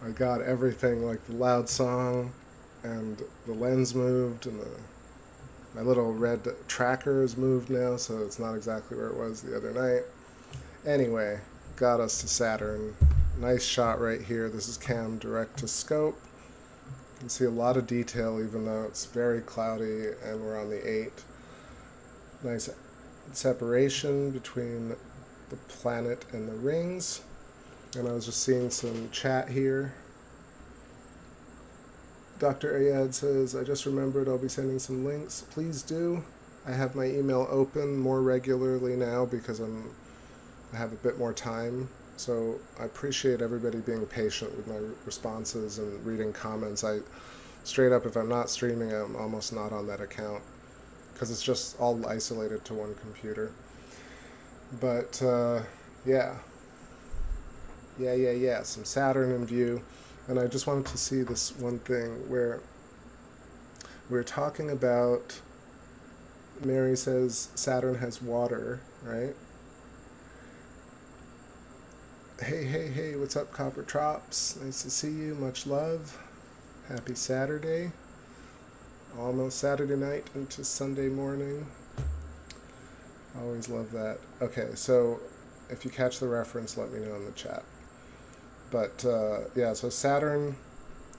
I got everything, like the loud song, and the lens moved, and my little red tracker is moved now, so it's not exactly where it was the other night. Anyway, got us to Saturn. Nice shot right here. This is cam direct to scope. You can see a lot of detail even though it's very cloudy and we're on the 8. Nice separation between the planet and the rings. And I was just seeing some chat here. Dr. Ayad says, I just remembered I'll be sending some links. Please do. I have my email open more regularly now because I have a bit more time. So I appreciate everybody being patient with my responses and reading comments. Straight up, if I'm not streaming, I'm almost not on that account because it's just all isolated to one computer. But yeah, some Saturn in view. And I just wanted to see this one thing where we're talking about, Mary says Saturn has water, right? Hey, what's up, Copper Trops? Nice to see you, much love. Happy Saturday. Almost Saturday night into Sunday morning. Always love that. Okay, so if you catch the reference, let me know in the chat. But yeah, so Saturn,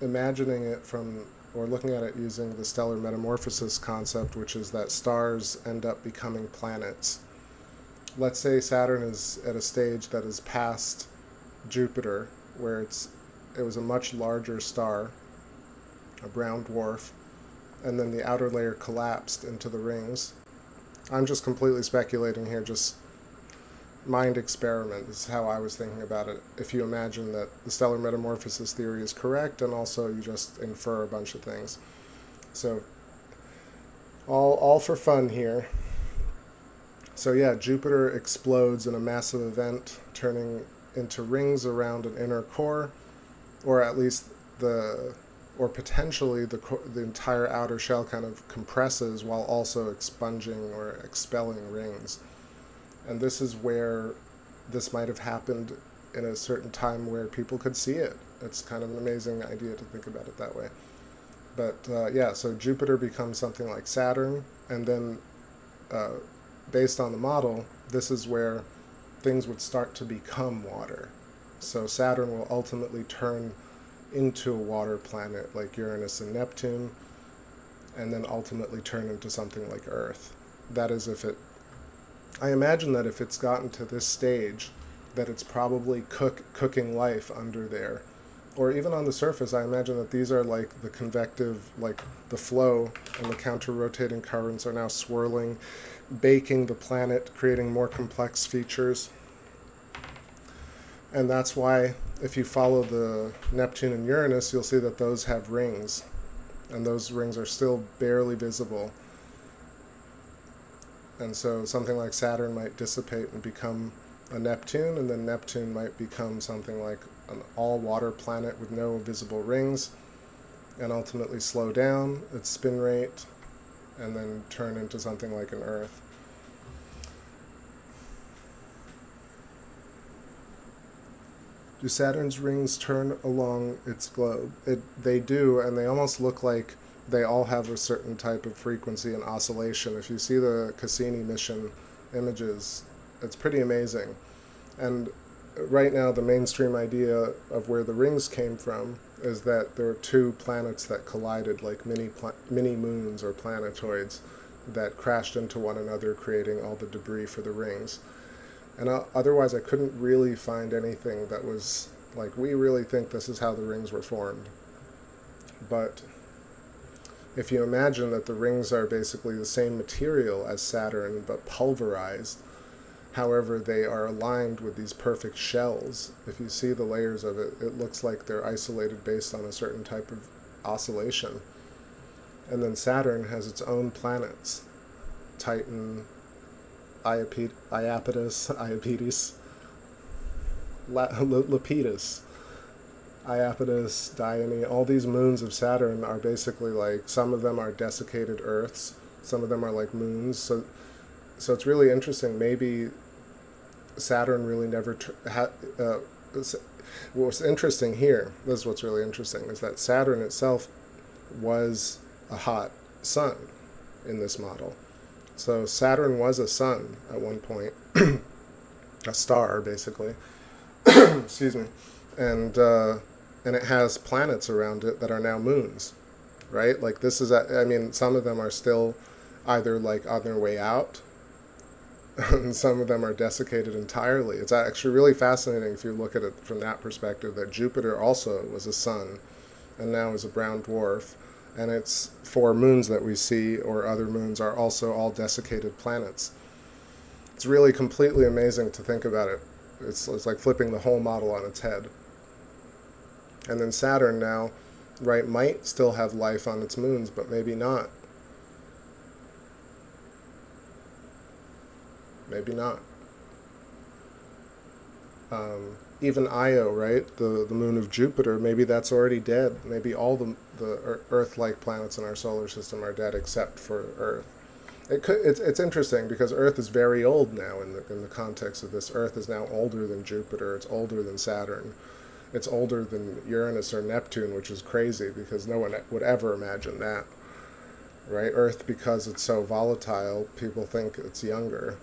imagining it from, or looking at it using the stellar metamorphosis concept, which is that stars end up becoming planets. Let's say Saturn is at a stage that is past Jupiter, where it was a much larger star, a brown dwarf, and then the outer layer collapsed into the rings. I'm just completely speculating here, just mind experiment. This is how I was thinking about it. If you imagine that the stellar metamorphosis theory is correct, and also you just infer a bunch of things. So all for fun here. So yeah, Jupiter explodes in a massive event, turning into rings around an inner core, or at least or potentially the entire outer shell kind of compresses while also expunging or expelling rings. And this is where this might have happened in a certain time where people could see it. It's kind of an amazing idea to think about it that way. But yeah, so Jupiter becomes something like Saturn, and then based on the model, this is where things would start to become water. So Saturn will ultimately turn into a water planet like Uranus and Neptune, and then ultimately turn into something like Earth. That is, I imagine that if it's gotten to this stage, that it's probably cooking life under there. Or even on the surface, I imagine that these are like the convective, like the flow and the counter-rotating currents are now swirling, baking the planet, creating more complex features. And that's why, if you follow the Neptune and Uranus, you'll see that those have rings. And those rings are still barely visible. And so something like Saturn might dissipate and become a Neptune, and then Neptune might become something like an all-water planet with no visible rings, and ultimately slow down its spin rate, and then turn into something like an Earth. Do Saturn's rings turn along its globe? They do, and they almost look like they all have a certain type of frequency and oscillation. If you see the Cassini mission images, it's pretty amazing. And right now, the mainstream idea of where the rings came from is that there are two planets that collided, like mini moons or planetoids that crashed into one another, creating all the debris for the rings. And otherwise, I couldn't really find anything that was like, we really think this is how the rings were formed. But if you imagine that the rings are basically the same material as Saturn, but pulverized, however, they are aligned with these perfect shells. If you see the layers of it, it looks like they're isolated based on a certain type of oscillation. And then Saturn has its own planets, Titan, Eyepieces, Lepidus, Iapetus, Dione. All these moons of Saturn are basically like, some of them are desiccated Earths, some of them are like moons. So it's really interesting. Maybe Saturn really never what's interesting here, this is what's really interesting, is that Saturn itself was a hot sun in this model. So Saturn was a sun at one point, a star basically. Excuse me, and it has planets around it that are now moons, right? Like this is, I mean, some of them are still either like on their way out, and some of them are desiccated entirely. It's actually really fascinating if you look at it from that perspective, that Jupiter also was a sun and now is a brown dwarf, and its 4 moons that we see, or other moons, are also all desiccated planets. It's really completely amazing to think about it. It's like flipping the whole model on its head. And then Saturn now, right, might still have life on its moons, but maybe not. Maybe not. Even Io, right, the moon of Jupiter, maybe that's already dead. Maybe all the Earth-like planets in our solar system are dead except for Earth. It's interesting because Earth is very old now in the context of this. Earth is now older than Jupiter. It's older than Saturn. It's older than Uranus or Neptune, which is crazy because no one would ever imagine that, right? Earth, because it's so volatile, people think it's younger,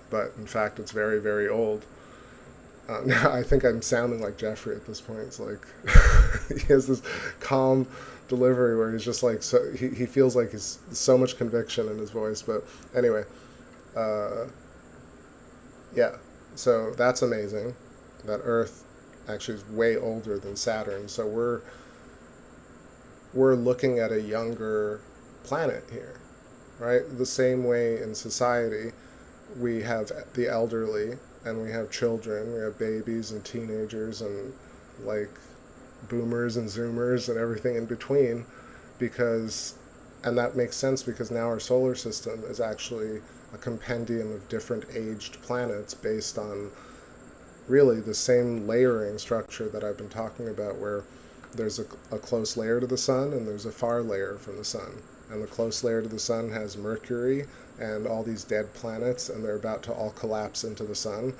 but in fact it's very, very old. Now I think I'm sounding like Jeffrey at this point. It's like he has this calm delivery where he's just like, so he feels like he's so much conviction in his voice. But anyway, yeah, so that's amazing that Earth actually is way older than Saturn. So we're looking at a younger planet here, right? The same way in society we have the elderly and we have children, we have babies and teenagers and like boomers and zoomers and everything in between, and that makes sense because now our solar system is actually a compendium of different aged planets based on really the same layering structure that I've been talking about, where there's a close layer to the sun and there's a far layer from the sun. And the close layer to the sun has Mercury and all these dead planets, and they're about to all collapse into the sun.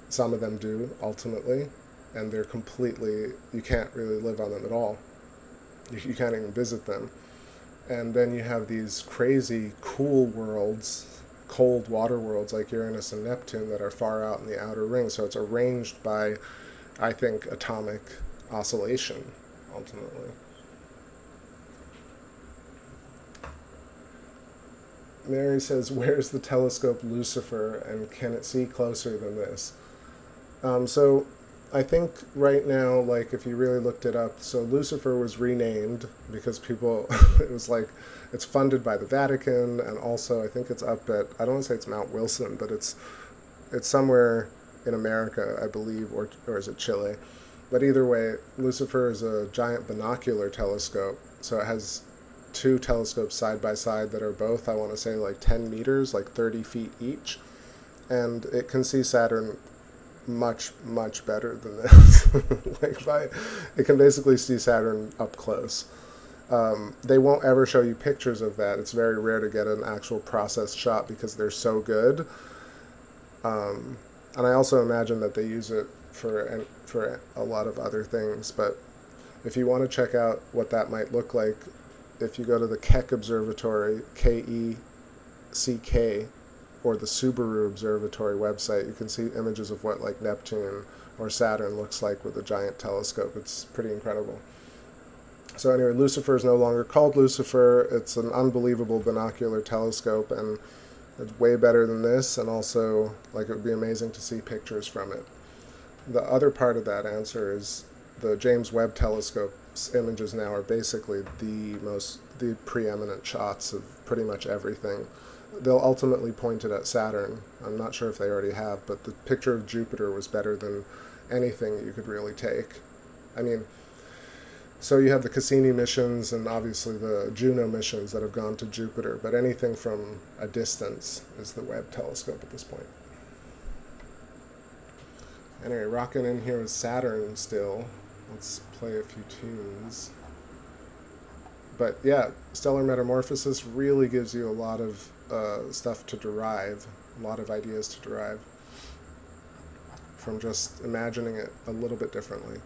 Some of them do, ultimately, and they're completely, you can't really live on them at all. You can't even visit them. And then you have these crazy cool worlds, cold water worlds like Uranus and Neptune that are far out in the outer ring. So it's arranged by, I think, atomic oscillation, ultimately. Mary says, where's the telescope Lucifer, and can it see closer than this? So I think right now, like if you really looked it up, so Lucifer was renamed because people, it was like, it's funded by the Vatican, and also I think it's up at, I don't want to say it's Mount Wilson, but it's somewhere in America, I believe, or is it Chile? But either way, Lucifer is a giant binocular telescope, so it has 2 telescopes side by side that are both, I want to say, like 10 meters, like 30 feet each, and it can see Saturn much, much better than this. It can basically see Saturn up close. They won't ever show you pictures of that. It's very rare to get an actual process shot because they're so good. And I also imagine that they use it for a lot of other things. But if you want to check out what that might look like, if you go to the Keck Observatory, Keck, or the Subaru Observatory website, you can see images of what like Neptune or Saturn looks like with a giant telescope. It's pretty incredible. So anyway, Lucifer is no longer called Lucifer. It's an unbelievable binocular telescope, and it's way better than this, and also like it would be amazing to see pictures from it. The other part of that answer is the James Webb Telescope's images now are basically the preeminent shots of pretty much everything. They'll ultimately point it at Saturn. I'm not sure if they already have, but the picture of Jupiter was better than anything you could really take. I mean, so you have the Cassini missions and obviously the Juno missions that have gone to Jupiter, but anything from a distance is the Webb telescope at this point. Anyway, rocking in here with Saturn still. Let's play a few tunes. But yeah, stellar metamorphosis really gives you a lot of stuff to derive a lot of ideas to derive from just imagining it a little bit differently.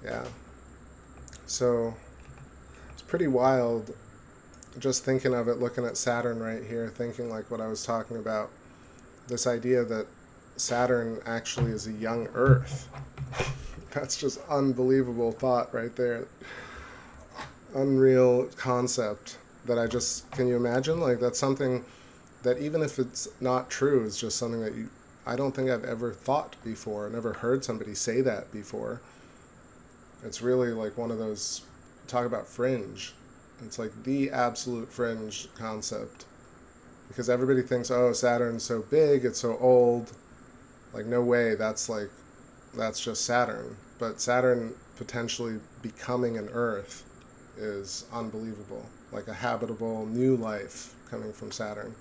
Yeah. So it's pretty wild just thinking of it, looking at Saturn right here, thinking like what I was talking about, this idea that Saturn actually is a young Earth. That's just unbelievable thought right there. Unreal concept that I just, can you imagine? Like that's something that even if it's not true, is just something that I don't think I've ever thought before, never heard somebody say that before. It's really like one of those, talk about fringe. It's like the absolute fringe concept. Because everybody thinks, oh, Saturn's so big, it's so old. Like, no way, that's just Saturn. But Saturn potentially becoming an Earth is unbelievable. Like a habitable new life coming from Saturn.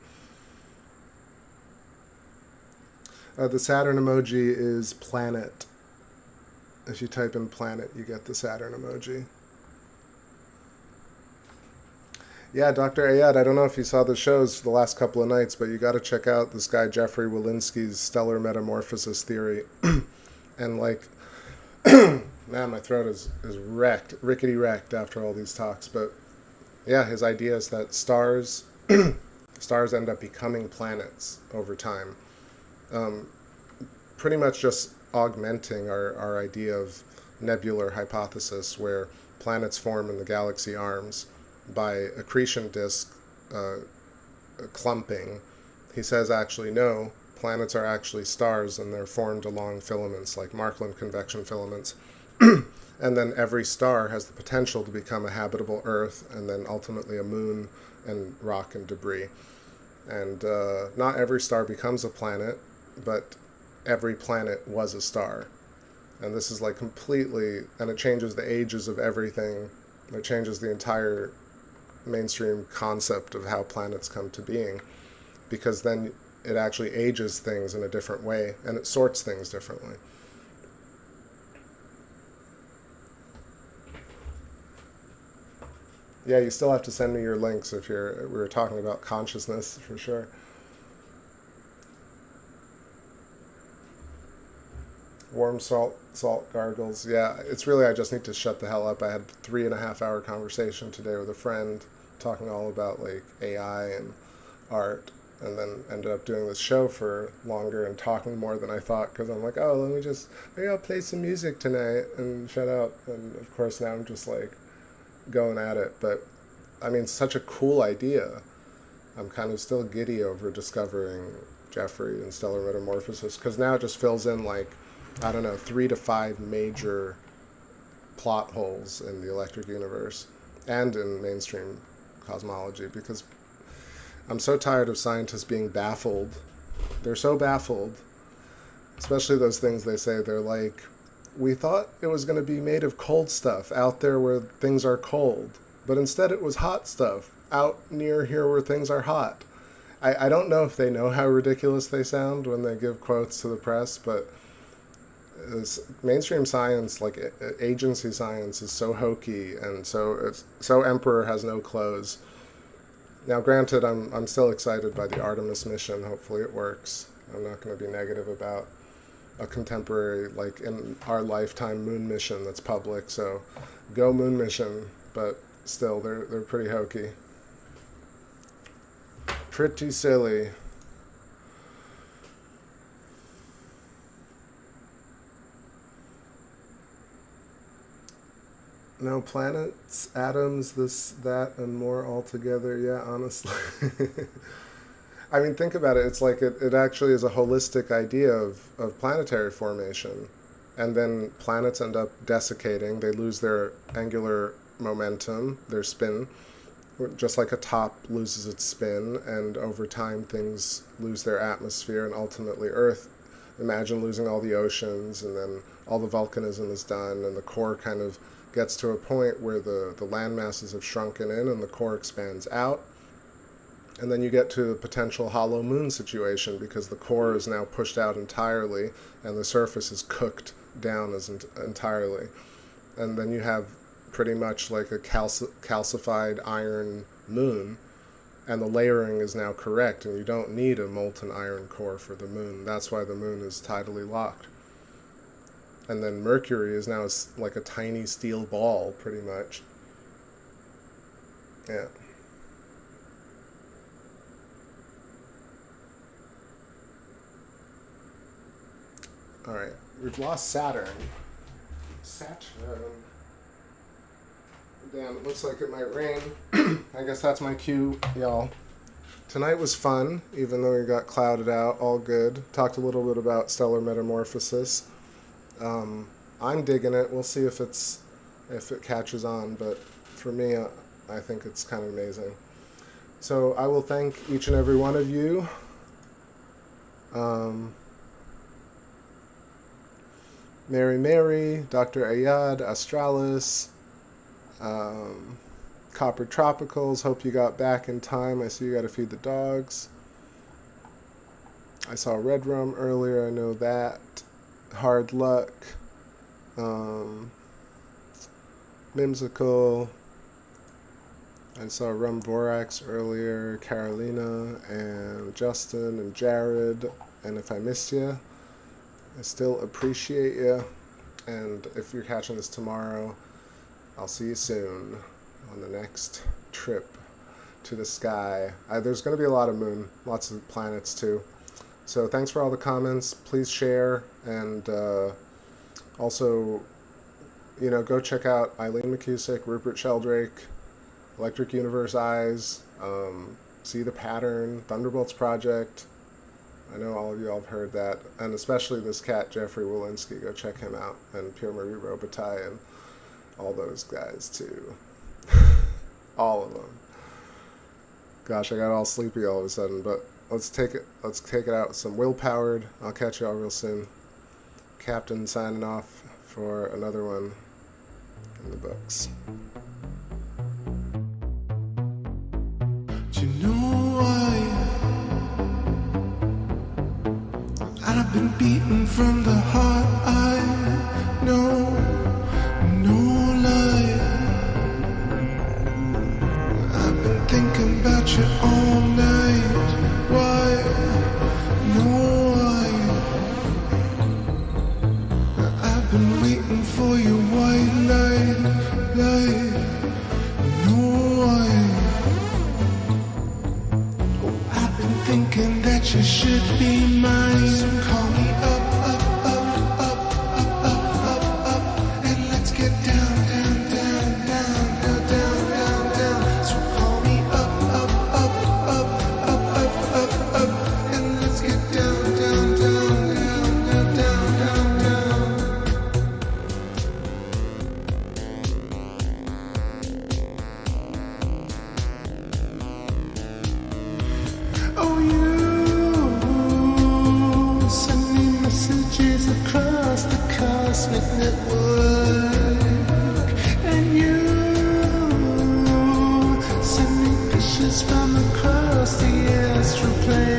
The Saturn emoji is planet. If you type in planet, you get the Saturn emoji. Yeah, Dr. Ayad, I don't know if you saw the shows the last couple of nights, but you got to check out this guy Jeffrey Walensky's stellar metamorphosis theory. And like, man, my throat is wrecked, rickety wrecked after all these talks. But yeah, his idea is that stars stars end up becoming planets over time. Pretty much just augmenting our idea of nebular hypothesis, where planets form in the galaxy arms by accretion disk clumping. He says actually no, planets are actually stars and they're formed along filaments like Markland convection filaments. And then every star has the potential to become a habitable Earth and then ultimately a moon and rock and debris. And not every star becomes a planet, but every planet was a star. And this is like completely, and it changes the ages of everything. It changes the entire mainstream concept of how planets come to being, because then it actually ages things in a different way and it sorts things differently. Yeah, you still have to send me your links if we were talking about consciousness for sure. Warm salt gargles. Yeah, it's really, I just need to shut the hell up. I had a 3.5 hour conversation today with a friend talking all about like AI and art, and then ended up doing this show for longer and talking more than I thought, because I'm like, oh, maybe I'll play some music tonight and shut up. And of course now I'm just like going at it. But I mean, such a cool idea. I'm kind of still giddy over discovering Jeffrey and stellar metamorphosis, because now it just fills in like, I don't know, 3 to 5 major plot holes in the electric universe and in mainstream cosmology, because I'm so tired of scientists being baffled. They're so baffled, especially those things they say. They're like, we thought it was going to be made of cold stuff out there where things are cold, but instead it was hot stuff out near here where things are hot. I don't know if they know how ridiculous they sound when they give quotes to the press, but mainstream science, like agency science, is so hokey and so emperor has no clothes. Now, granted, I'm still excited by the Artemis mission. Hopefully it works. I'm not going to be negative about a contemporary, like in our lifetime, moon mission that's public. So go moon mission, but still, they're pretty hokey. Pretty silly. No, planets, atoms, this, that, and more altogether. Yeah, honestly. I mean, think about it. It's like it actually is a holistic idea of planetary formation. And then planets end up desiccating. They lose their angular momentum, their spin, just like a top loses its spin. And over time, things lose their atmosphere, and ultimately Earth. Imagine losing all the oceans, and then all the volcanism is done, and the core kind of gets to a point where the land masses have shrunken in and the core expands out. And then you get to a potential hollow moon situation, because the core is now pushed out entirely and the surface is cooked down as entirely. And then you have pretty much like a calcified iron moon, and the layering is now correct, and you don't need a molten iron core for the moon. That's why the moon is tidally locked. And then Mercury is now like a tiny steel ball, pretty much. Yeah. All right, we've lost Saturn. Saturn. Damn, it looks like it might rain. I guess that's my cue, y'all. Tonight was fun, even though we got clouded out. All good. Talked a little bit about stellar metamorphosis. I'm digging it. We'll see if it catches on, but for me, I think it's kind of amazing. So I will thank each and every one of you. Mary, Dr. Ayad, Astralis, Copper Tropicals, hope you got back in time. I see you got to feed the dogs. I saw Red Rum earlier, I know that. Hard Luck, Mimsicle, I saw Rum Vorax earlier, Carolina, and Justin, and Jared, and if I missed you, I still appreciate you, and if you're catching this tomorrow, I'll see you soon on the next trip to the sky. There's going to be a lot of moon, lots of planets too. So thanks for all the comments. Please share, and also, you know, go check out Eileen McCusick, Rupert Sheldrake, Electric Universe Eyes, See the Pattern, Thunderbolts Project. I know all of you all have heard that, and especially this cat, Jeffrey Walensky. Go check him out, and Pierre Marie Robitaille, and all those guys too. All of them. Gosh, I got all sleepy all of a sudden, but let's take it out with some Willpowered. I'll catch y'all real soon. Captain signing off for another one in the books. Do you know why I've been beaten from the heart? I know, no lie. I've been thinking about you all night. Why? No why. I've been waiting for your white light. No why. I've been thinking that you should be mine. So call me up, and let's get down, down. So call me up, and let's get down. Oh, you send me messages across the cosmic network, and you send me pictures from across the astral plane.